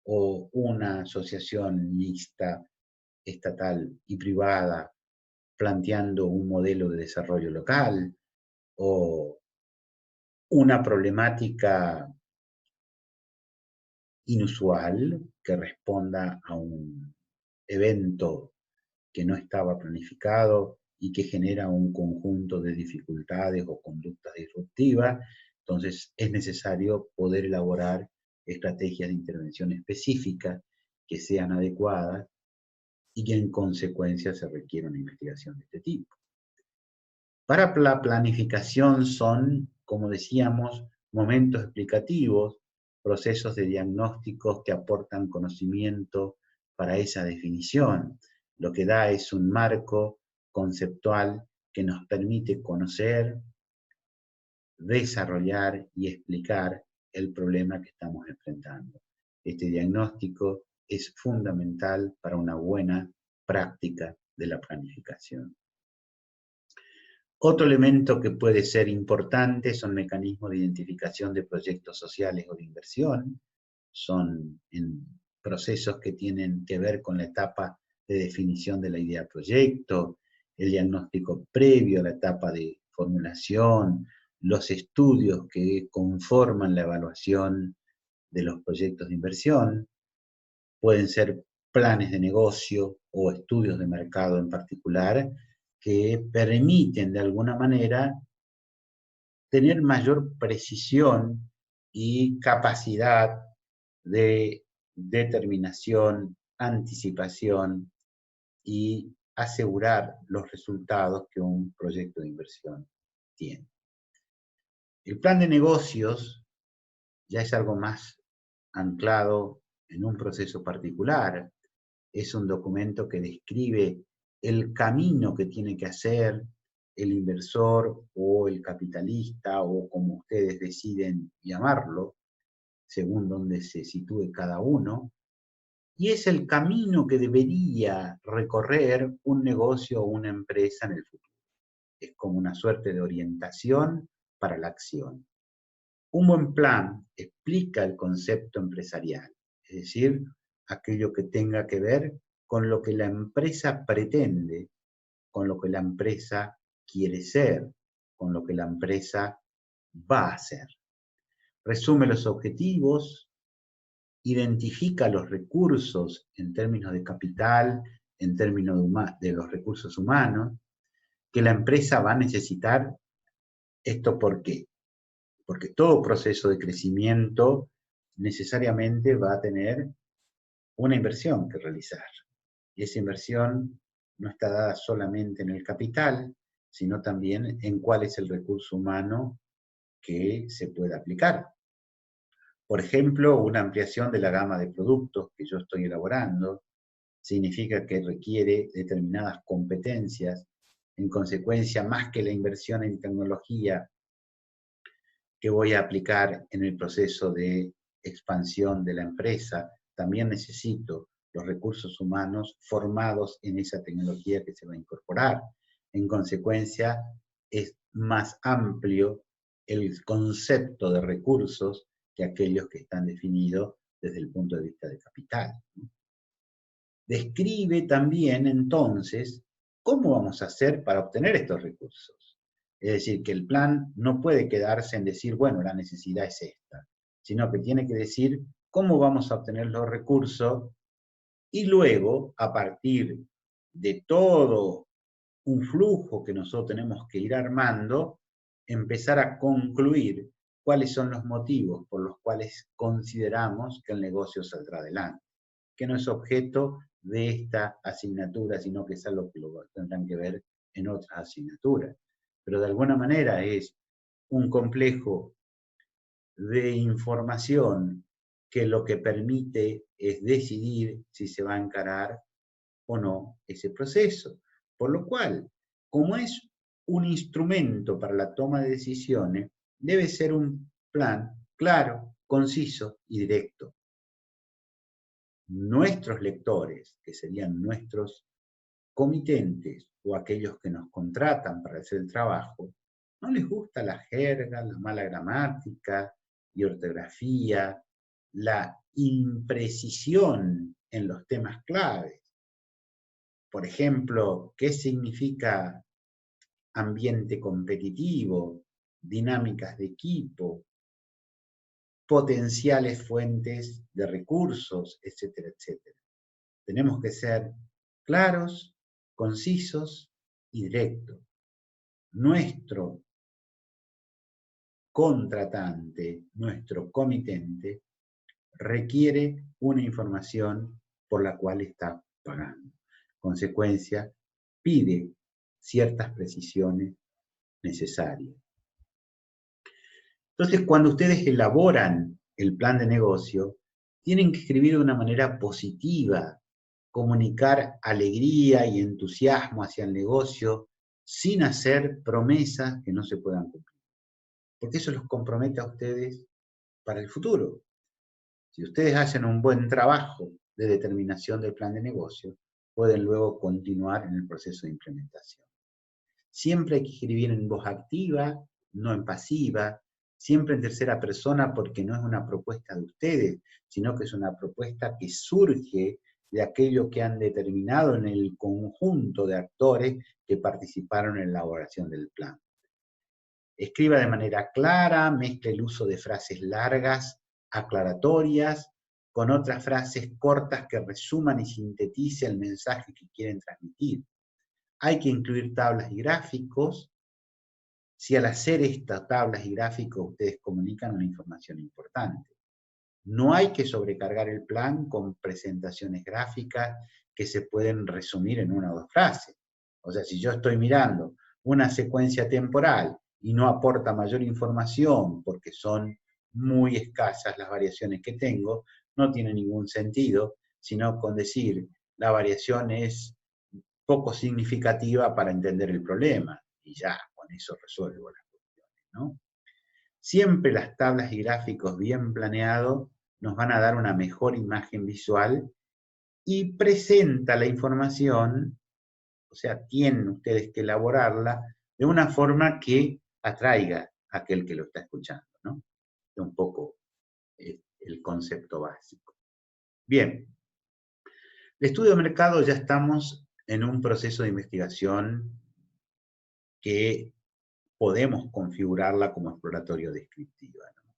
o una asociación mixta estatal y privada planteando un modelo de desarrollo local o una problemática inusual que responda a un evento que no estaba planificado y que genera un conjunto de dificultades o conductas disruptivas. Entonces es necesario poder elaborar estrategias de intervención específicas que sean adecuadas y que en consecuencia se requiera una investigación de este tipo. Para la planificación son, como decíamos, momentos explicativos, procesos de diagnósticos que aportan conocimiento para esa definición. Lo que da es un marco conceptual que nos permite conocer, desarrollar y explicar el problema que estamos enfrentando. Este diagnóstico es fundamental para una buena práctica de la planificación. Otro elemento que puede ser importante son mecanismos de identificación de proyectos sociales o de inversión. Son procesos que tienen que ver con la etapa de definición de la idea proyecto, el diagnóstico previo a la etapa de formulación, los estudios que conforman la evaluación de los proyectos de inversión. Pueden ser planes de negocio o estudios de mercado en particular, que permiten de alguna manera tener mayor precisión y capacidad de determinación, anticipación y asegurar los resultados que un proyecto de inversión tiene. El plan de negocios ya es algo más anclado en un proceso particular. Es un documento que describe el camino que tiene que hacer el inversor o el capitalista o como ustedes deciden llamarlo, según donde se sitúe cada uno, y es el camino que debería recorrer un negocio o una empresa en el futuro. Es como una suerte de orientación para la acción. Un buen plan explica el concepto empresarial, es decir, aquello que tenga que ver con lo que la empresa pretende, con lo que la empresa quiere ser, con lo que la empresa va a hacer. Resume los objetivos, identifica los recursos en términos de capital, en términos de los recursos humanos, que la empresa va a necesitar. ¿Esto por qué? Porque todo proceso de crecimiento necesariamente va a tener una inversión que realizar. Y esa inversión no está dada solamente en el capital, sino también en cuál es el recurso humano que se puede aplicar. Por ejemplo, una ampliación de la gama de productos que yo estoy elaborando significa que requiere determinadas competencias. En consecuencia, más que la inversión en tecnología que voy a aplicar en el proceso de expansión de la empresa, también necesito los recursos humanos formados en esa tecnología que se va a incorporar. En consecuencia, es más amplio el concepto de recursos que aquellos que están definidos desde el punto de vista de capital. Describe también, entonces, cómo vamos a hacer para obtener estos recursos. Es decir, que el plan no puede quedarse en decir, bueno, la necesidad es esta, sino que tiene que decir cómo vamos a obtener los recursos y luego, a partir de todo un flujo que nosotros tenemos que ir armando, empezar a concluir cuáles son los motivos por los cuales consideramos que el negocio saldrá adelante, que no es objeto de esta asignatura, sino que es algo que lo tendrán que ver en otras asignaturas. Pero de alguna manera es un complejo de información que lo que permite es decidir si se va a encarar o no ese proceso. Por lo cual, como es un instrumento para la toma de decisiones, debe ser un plan claro, conciso y directo. Nuestros lectores, que serían nuestros comitentes o aquellos que nos contratan para hacer el trabajo, no les gusta la jerga, la mala gramática y ortografía, la imprecisión en los temas claves. Por ejemplo, ¿qué significa ambiente competitivo, dinámicas de equipo, potenciales fuentes de recursos, etcétera, etcétera? Tenemos que ser claros, concisos y directos. Nuestro contratante, nuestro comitente, requiere una información por la cual está pagando. Consecuencia, pide ciertas precisiones necesarias. Entonces, cuando ustedes elaboran el plan de negocio, tienen que escribir de una manera positiva, comunicar alegría y entusiasmo hacia el negocio sin hacer promesas que no se puedan cumplir. Porque eso los compromete a ustedes para el futuro. Si ustedes hacen un buen trabajo de determinación del plan de negocio, pueden luego continuar en el proceso de implementación. Siempre hay que escribir en voz activa, no en pasiva, siempre en tercera persona porque no es una propuesta de ustedes, sino que es una propuesta que surge de aquello que han determinado en el conjunto de actores que participaron en la elaboración del plan. Escriba de manera clara, mezcle el uso de frases largas, aclaratorias, con otras frases cortas que resuman y sinteticen el mensaje que quieren transmitir. Hay que incluir tablas y gráficos. Si al hacer estas tablas y gráficos ustedes comunican una información importante. No hay que sobrecargar el plan con presentaciones gráficas que se pueden resumir en una o dos frases. O sea, si yo estoy mirando una secuencia temporal y no aporta mayor información porque son muy escasas las variaciones que tengo, no tiene ningún sentido, sino con decir la variación es poco significativa para entender el problema y ya, con eso resuelvo las cuestiones, ¿no? Siempre las tablas y gráficos bien planeados nos van a dar una mejor imagen visual y presenta la información, o sea, tienen ustedes que elaborarla de una forma que atraiga a aquel que lo está escuchando, ¿no? Es un poco el concepto básico. Bien, El estudio de mercado ya estamos en un proceso de investigación que podemos configurarla como exploratorio descriptiva, ¿no?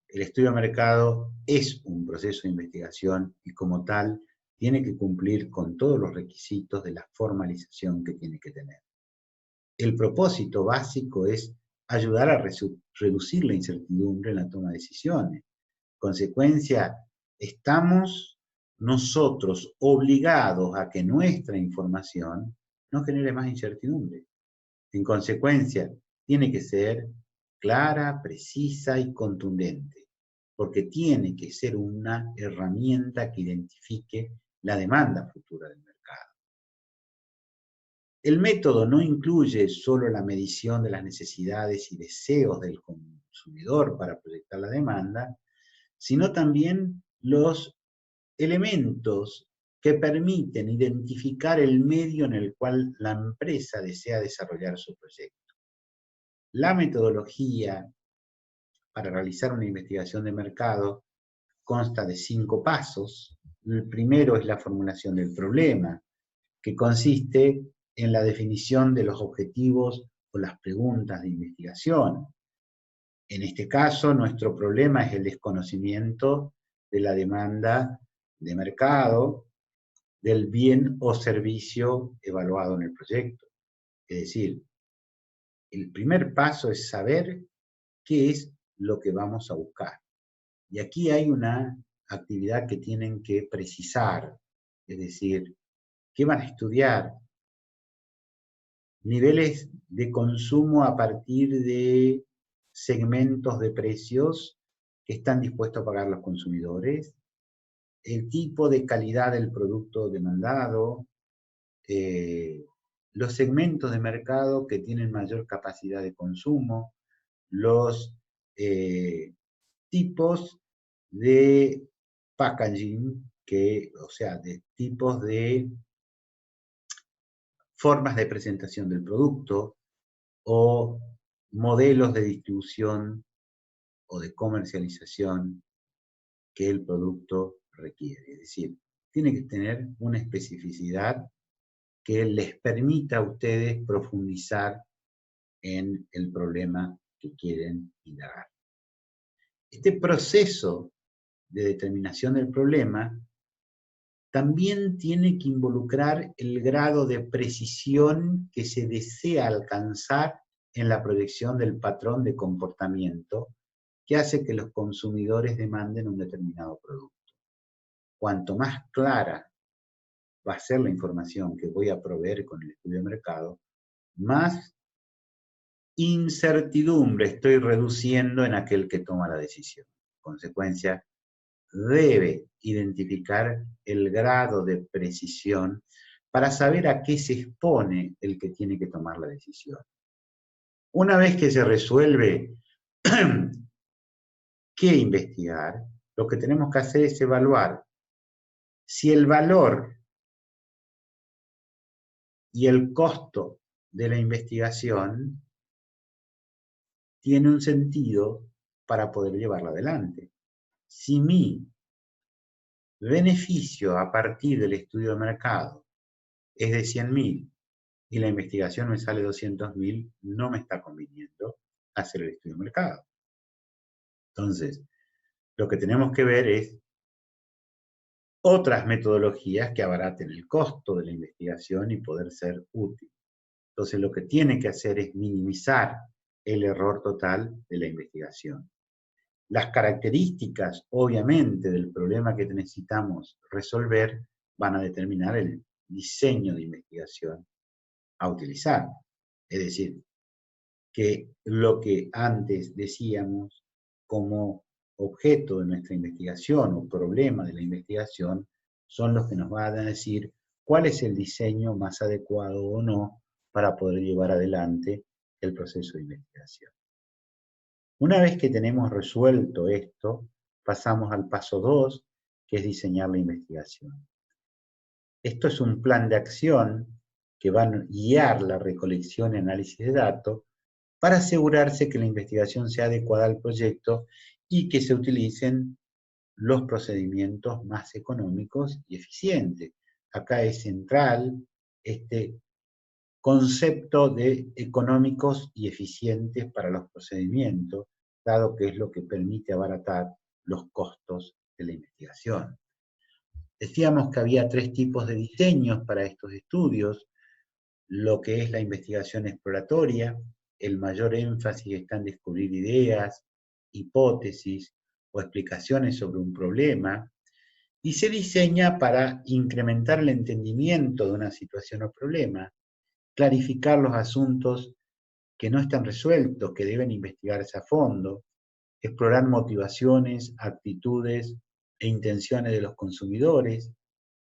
El estudio de mercado es un proceso de investigación y como tal tiene que cumplir con todos los requisitos de la formalización que tiene que tener. El propósito básico es ayudar a reducir la incertidumbre en la toma de decisiones. Consecuencia, estamos nosotros obligados a que nuestra información no genere más incertidumbre. En consecuencia, tiene que ser clara, precisa y contundente, porque tiene que ser una herramienta que identifique la demanda futura del mercado. El método no incluye solo la medición de las necesidades y deseos del consumidor para proyectar la demanda, sino también los elementos que permiten identificar el medio en el cual la empresa desea desarrollar su proyecto. La metodología para realizar una investigación de mercado consta de 5 pasos. El primero es la formulación del problema, que consiste en la definición de los objetivos o las preguntas de investigación. En este caso, nuestro problema es el desconocimiento de la demanda de mercado del bien o servicio evaluado en el proyecto. Es decir, el primer paso es saber qué es lo que vamos a buscar. Y aquí hay una actividad que tienen que precisar, es decir, ¿qué van a estudiar? Niveles de consumo a partir de segmentos de precios que están dispuestos a pagar los consumidores, el tipo de calidad del producto demandado, los segmentos de mercado que tienen mayor capacidad de consumo, los tipos de packaging, o sea, de tipos de formas de presentación del producto o modelos de distribución o de comercialización que el producto requiere. Es decir, tiene que tener una especificidad que les permita a ustedes profundizar en el problema que quieren indagar. Este proceso de determinación del problema también tiene que involucrar el grado de precisión que se desea alcanzar en la proyección del patrón de comportamiento que hace que los consumidores demanden un determinado producto. Cuanto más clara va a ser la información que voy a proveer con el estudio de mercado, más incertidumbre estoy reduciendo en aquel que toma la decisión. En consecuencia, debe identificar el grado de precisión para saber a qué se expone el que tiene que tomar la decisión. Una vez que se resuelve qué investigar, lo que tenemos que hacer es evaluar si el valor y el costo de la investigación tiene un sentido para poder llevarla adelante. Si mi beneficio a partir del estudio de mercado es de 100.000 y la investigación me sale 200.000, no me está conviniendo hacer el estudio de mercado. Entonces, lo que tenemos que ver es otras metodologías que abaraten el costo de la investigación y poder ser útil. Entonces, lo que tiene que hacer es minimizar el error total de la investigación. Las características, obviamente, del problema que necesitamos resolver van a determinar el diseño de investigación a utilizar. Es decir, que lo que antes decíamos como objeto de nuestra investigación o problema de la investigación son los que nos van a decir cuál es el diseño más adecuado o no para poder llevar adelante el proceso de investigación. Una vez que tenemos resuelto esto, pasamos al paso 2, que es diseñar la investigación. Esto es un plan de acción que va a guiar la recolección y análisis de datos para asegurarse que la investigación sea adecuada al proyecto y que se utilicen los procedimientos más económicos y eficientes. acá es central este concepto de económicos y eficientes para los procedimientos, dado que es lo que permite abaratar los costos de la investigación. Decíamos que había 3 tipos de diseños para estos estudios: lo que es la investigación exploratoria, el mayor énfasis está en descubrir ideas, hipótesis o explicaciones sobre un problema, y se diseña para incrementar el entendimiento de una situación o problema, clarificar los asuntos que no están resueltos, que deben investigarse a fondo, explorar motivaciones, actitudes e intenciones de los consumidores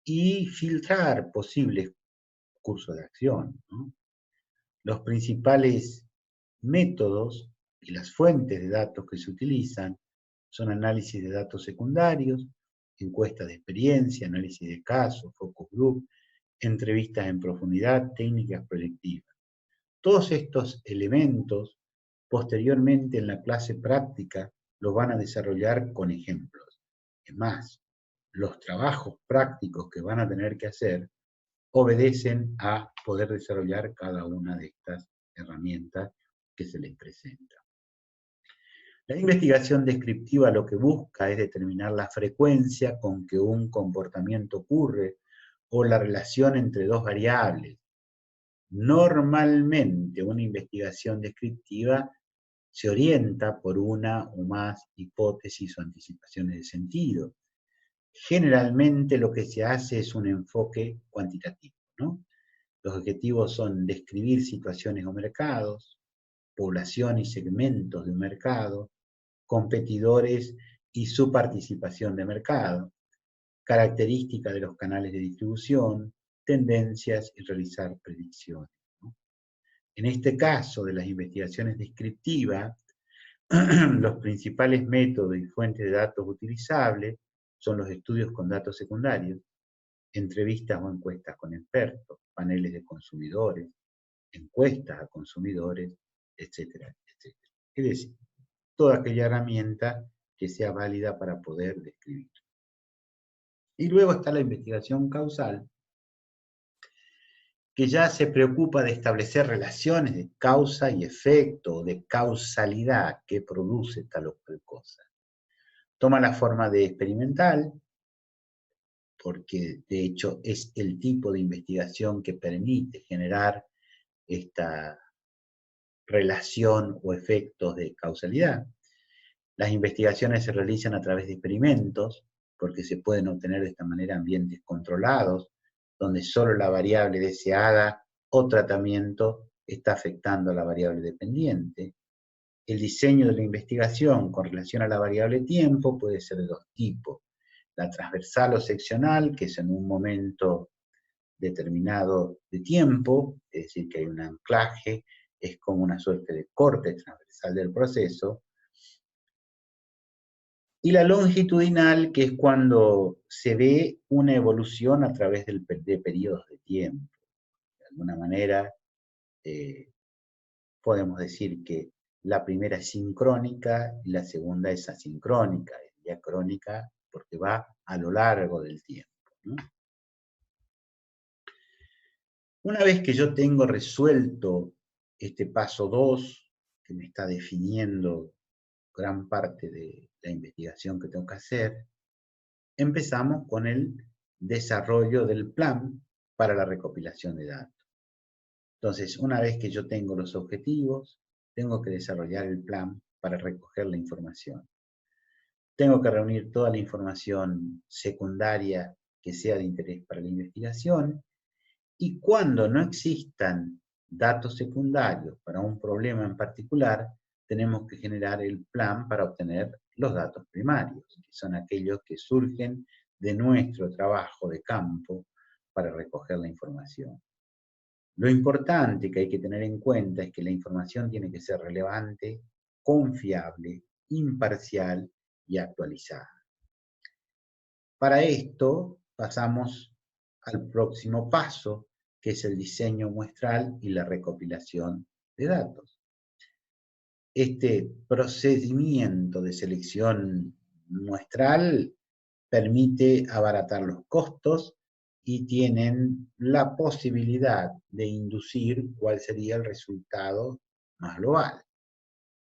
y filtrar posibles cursos de acción, ¿no? Los principales métodos y las fuentes de datos que se utilizan son análisis de datos secundarios, encuestas de experiencia, análisis de casos, focus group, entrevistas en profundidad, técnicas proyectivas. Todos estos elementos, posteriormente en la clase práctica, los van a desarrollar con ejemplos. Es más, los trabajos prácticos que van a tener que hacer obedecen a poder desarrollar cada una de estas herramientas que se les presenta. La investigación descriptiva lo que busca es determinar la frecuencia con que un comportamiento ocurre o la relación entre 2 variables. Normalmente una investigación descriptiva se orienta por una o más hipótesis o anticipaciones de sentido. Generalmente lo que se hace es un enfoque cuantitativo, ¿no? Los objetivos son describir situaciones o mercados, población y segmentos de un mercado, competidores y su participación de mercado, características de los canales de distribución, tendencias y realizar predicciones, ¿no? En este caso de las investigaciones descriptivas, los principales métodos y fuentes de datos utilizables son los estudios con datos secundarios, entrevistas o encuestas con expertos, paneles de consumidores, encuestas a consumidores, etcétera, etcétera. Es decir, toda aquella herramienta que sea válida para poder describir. Y luego está la investigación causal, que ya se preocupa de establecer relaciones de causa y efecto, de causalidad que produce tal o cual cosa. Toma la forma de experimental, porque de hecho es el tipo de investigación que permite generar esta relación o efectos de causalidad. Las investigaciones se realizan a través de experimentos, porque se pueden obtener de esta manera ambientes controlados, donde solo la variable deseada o tratamiento está afectando a la variable dependiente. El diseño de la investigación con relación a la variable tiempo puede ser de 2 tipos: la transversal o seccional, que es en un momento determinado de tiempo, es decir, que hay un anclaje, es como una suerte de corte transversal del proceso, y la longitudinal, que es cuando se ve una evolución a través de periodos de tiempo. De alguna manera, podemos decir que la primera es sincrónica y la segunda es asincrónica, es diacrónica, porque va a lo largo del tiempo, ¿no? Una vez que yo tengo resuelto este paso 2, que me está definiendo gran parte de la investigación que tengo que hacer, empezamos con el desarrollo del plan para la recopilación de datos. Entonces, una vez que yo tengo los objetivos, tengo que desarrollar el plan para recoger la información. Tengo que reunir toda la información secundaria que sea de interés para la investigación, y cuando no existan datos secundarios para un problema en particular, tenemos que generar el plan para obtener los datos primarios, que son aquellos que surgen de nuestro trabajo de campo para recoger la información. Lo importante que hay que tener en cuenta es que la información tiene que ser relevante, confiable, imparcial y actualizada. Para esto pasamos al próximo paso, que es el diseño muestral y la recopilación de datos. Este procedimiento de selección muestral permite abaratar los costos y tienen la posibilidad de inducir cuál sería el resultado más global.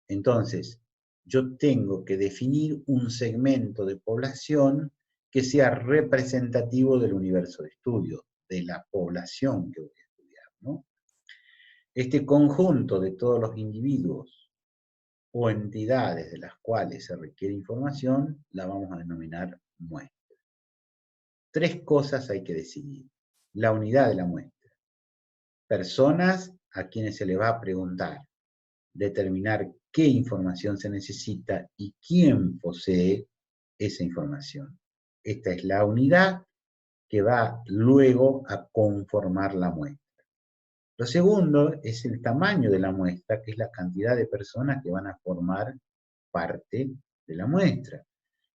Entonces, yo tengo que definir un segmento de población que sea representativo del universo de estudio, de la población que voy a estudiar, ¿no? Este conjunto de todos los individuos o entidades de las cuales se requiere información, la vamos a denominar muestra. Tres cosas hay que decidir. La unidad de la muestra, personas a quienes se le va a preguntar, determinar qué información se necesita y quién posee esa información. Esta es la unidad que va luego a conformar la muestra. Lo segundo es el tamaño de la muestra, que es la cantidad de personas que van a formar parte de la muestra.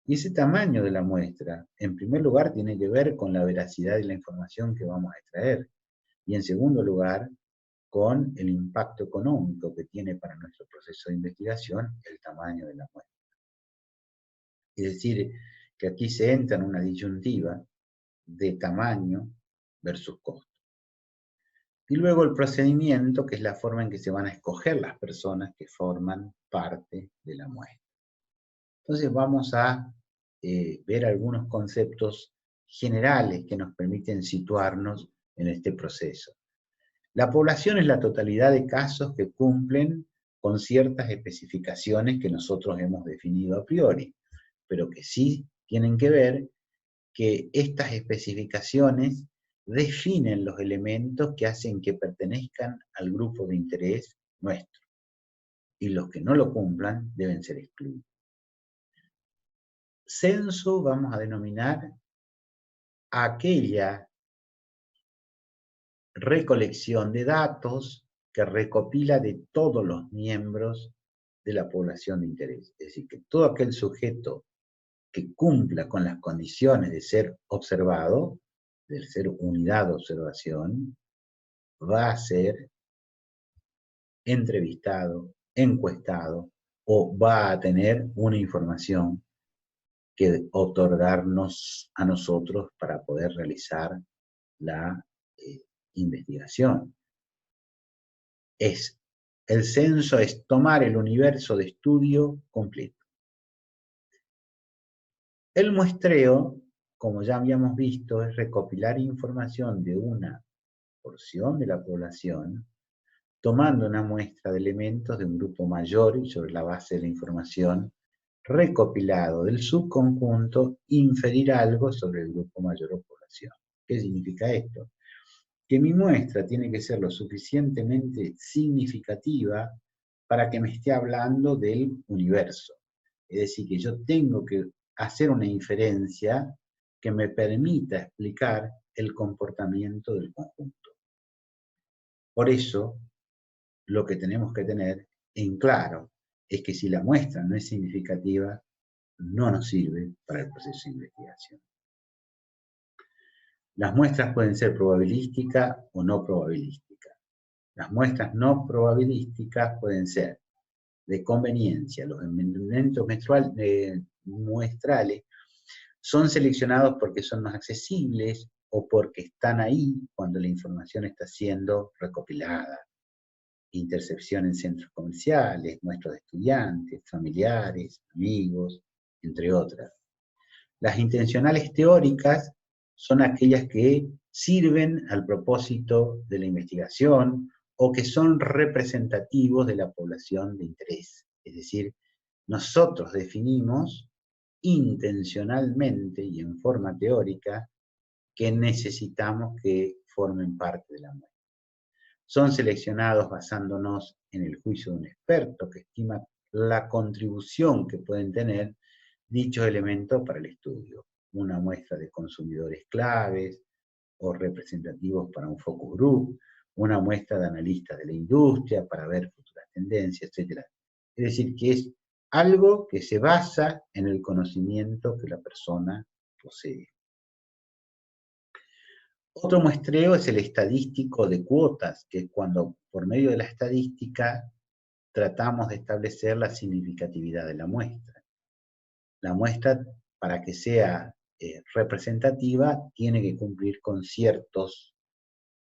Y ese tamaño de la muestra, en primer lugar, tiene que ver con la veracidad de la información que vamos a extraer. Y en segundo lugar, con el impacto económico que tiene para nuestro proceso de investigación el tamaño de la muestra. Es decir, que aquí se entra en una disyuntiva de tamaño versus costo. Y luego el procedimiento, que es la forma en que se van a escoger las personas que forman parte de la muestra. Entonces vamos a ver algunos conceptos generales que nos permiten situarnos en este proceso. La población es la totalidad de casos que cumplen con ciertas especificaciones que nosotros hemos definido a priori, pero que sí tienen que ver que estas especificaciones definen los elementos que hacen que pertenezcan al grupo de interés nuestro, y los que no lo cumplan deben ser excluidos. Censo vamos a denominar a aquella recolección de datos que recopila de todos los miembros de la población de interés. Es decir, que todo aquel sujeto que cumpla con las condiciones de ser observado, de ser unidad de observación, va a ser entrevistado, encuestado o va a tener una información que otorgarnos a nosotros para poder realizar la investigación. El censo es tomar el universo de estudio completo. El muestreo, como ya habíamos visto, es recopilar información de una porción de la población, tomando una muestra de elementos de un grupo mayor y sobre la base de la información recopilado del subconjunto, inferir algo sobre el grupo mayor o población. ¿Qué significa esto? Que mi muestra tiene que ser lo suficientemente significativa para que me esté hablando del universo. Es decir, que yo tengo que hacer una inferencia que me permita explicar el comportamiento del conjunto. Por eso, lo que tenemos que tener en claro es que si la muestra no es significativa, no nos sirve para el proceso de investigación. Las muestras pueden ser probabilísticas o no probabilísticas. Las muestras no probabilísticas pueden ser de conveniencia. Los elementos muestrales son seleccionados porque son más accesibles o porque están ahí cuando la información está siendo recopilada. Intercepción en centros comerciales, muestras de estudiantes, familiares, amigos, entre otras. Las intencionales teóricas son aquellas que sirven al propósito de la investigación o que son representativos de la población de interés. Es decir, nosotros definimos intencionalmente y en forma teórica que necesitamos que formen parte de la muestra. Son seleccionados basándonos en el juicio de un experto que estima la contribución que pueden tener dichos elementos para el estudio. Una muestra de consumidores claves o representativos para un focus group, una muestra de analistas de la industria para ver futuras tendencias, etc. Es decir, que es algo que se basa en el conocimiento que la persona posee. Otro muestreo es el estadístico de cuotas, que es cuando por medio de la estadística tratamos de establecer la significatividad de la muestra. La muestra, para que sea representativa tiene que cumplir con ciertos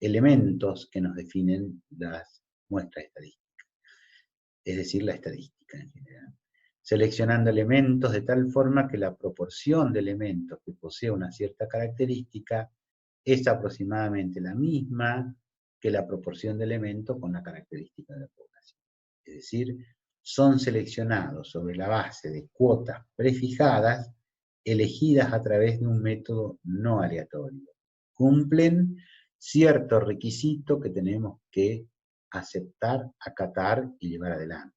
elementos que nos definen las muestras estadísticas, es decir, la estadística en general. Seleccionando elementos de tal forma que la proporción de elementos que posee una cierta característica es aproximadamente la misma que la proporción de elementos con la característica de la población. Es decir, son seleccionados sobre la base de cuotas prefijadas, elegidas a través de un método no aleatorio. Cumplen cierto requisito que tenemos que aceptar, acatar y llevar adelante.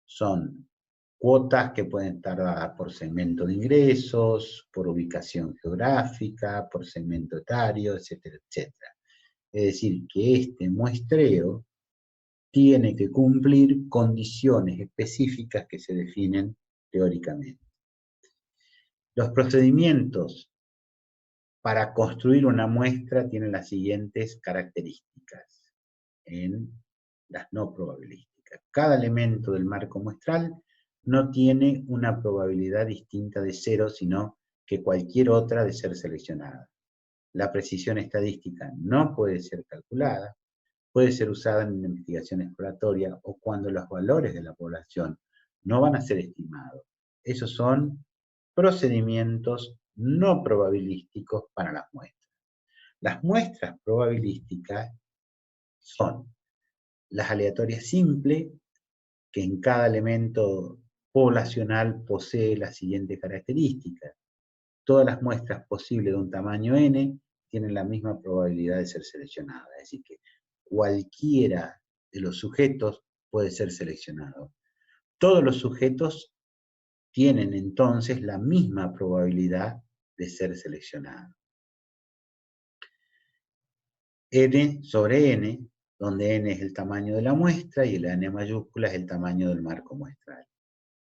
Son cuotas que pueden estar dadas por segmento de ingresos, por ubicación geográfica, por segmento etario, etcétera, etcétera. Es decir, que este muestreo tiene que cumplir condiciones específicas que se definen teóricamente. Los procedimientos para construir una muestra tienen las siguientes características en las no probabilísticas. Cada elemento del marco muestral no tiene una probabilidad distinta de 0, sino que cualquier otra de ser seleccionada. La precisión estadística no puede ser calculada, puede ser usada en una investigación exploratoria o cuando los valores de la población no van a ser estimados. Esos son procedimientos no probabilísticos para las muestras. Las muestras probabilísticas son las aleatorias simples, que en cada elemento poblacional posee la siguiente característica. Todas las muestras posibles de un tamaño n tienen la misma probabilidad de ser seleccionadas. Es decir, que cualquiera de los sujetos puede ser seleccionado. Todos los sujetos tienen entonces la misma probabilidad de ser seleccionados. N sobre n, donde n es el tamaño de la muestra y el n mayúscula es el tamaño del marco muestral.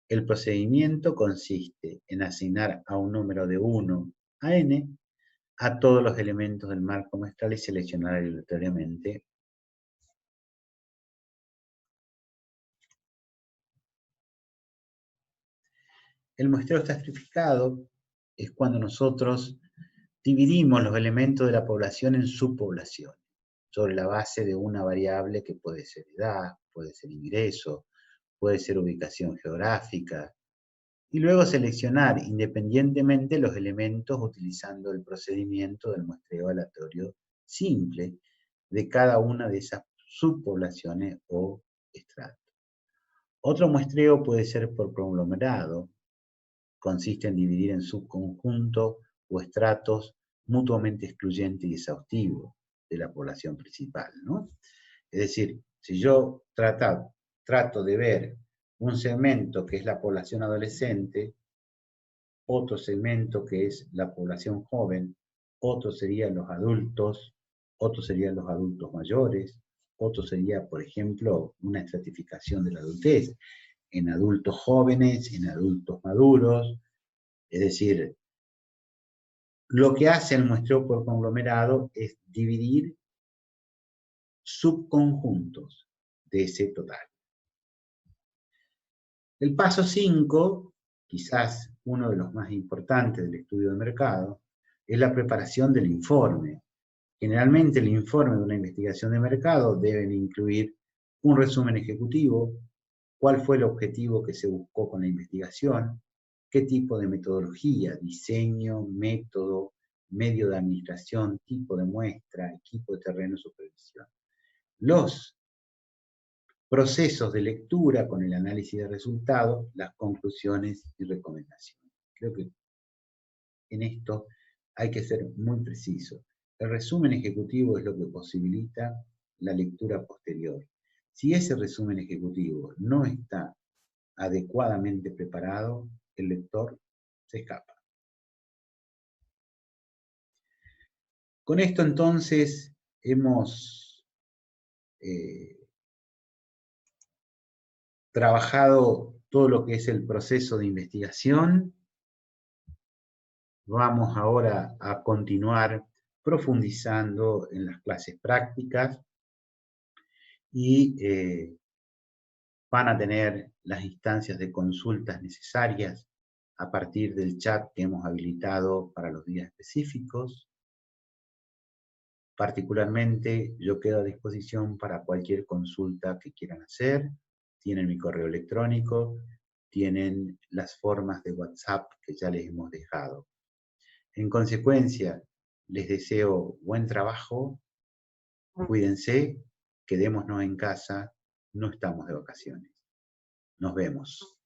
El procedimiento consiste en asignar a un número de 1 a n a todos los elementos del marco muestral y seleccionar aleatoriamente. El muestreo estratificado es cuando nosotros dividimos los elementos de la población en subpoblaciones, sobre la base de una variable que puede ser edad, puede ser ingreso, puede ser ubicación geográfica, y luego seleccionar independientemente los elementos utilizando el procedimiento del muestreo aleatorio simple de cada una de esas subpoblaciones o estratos. Otro muestreo puede ser por conglomerado, consiste en dividir en subconjuntos o estratos mutuamente excluyentes y exhaustivos de la población principal, ¿no? Es decir, si yo trato de ver un segmento que es la población adolescente, otro segmento que es la población joven, otro serían los adultos, otro serían los adultos mayores, otro sería, por ejemplo, una estratificación de la adultez, en adultos jóvenes, en adultos maduros, es decir, lo que hace el muestreo por conglomerado es dividir subconjuntos de ese total. El paso 5, quizás uno de los más importantes del estudio de mercado, es la preparación del informe. Generalmente el informe de una investigación de mercado debe incluir un resumen ejecutivo, cuál fue el objetivo que se buscó con la investigación, qué tipo de metodología, diseño, método, medio de administración, tipo de muestra, equipo de terreno, supervisión. Los procesos de lectura con el análisis de resultados, las conclusiones y recomendaciones. Creo que en esto hay que ser muy preciso. El resumen ejecutivo es lo que posibilita la lectura posterior. Si ese resumen ejecutivo no está adecuadamente preparado, el lector se escapa. Con esto entonces hemos trabajado todo lo que es el proceso de investigación. Vamos ahora a continuar profundizando en las clases prácticas y van a tener las instancias de consultas necesarias a partir del chat que hemos habilitado para los días específicos. Particularmente, yo quedo a disposición para cualquier consulta que quieran hacer. Tienen mi correo electrónico, tienen las formas de WhatsApp que ya les hemos dejado. En consecuencia, les deseo buen trabajo, cuídense, quedémonos en casa, no estamos de vacaciones. Nos vemos.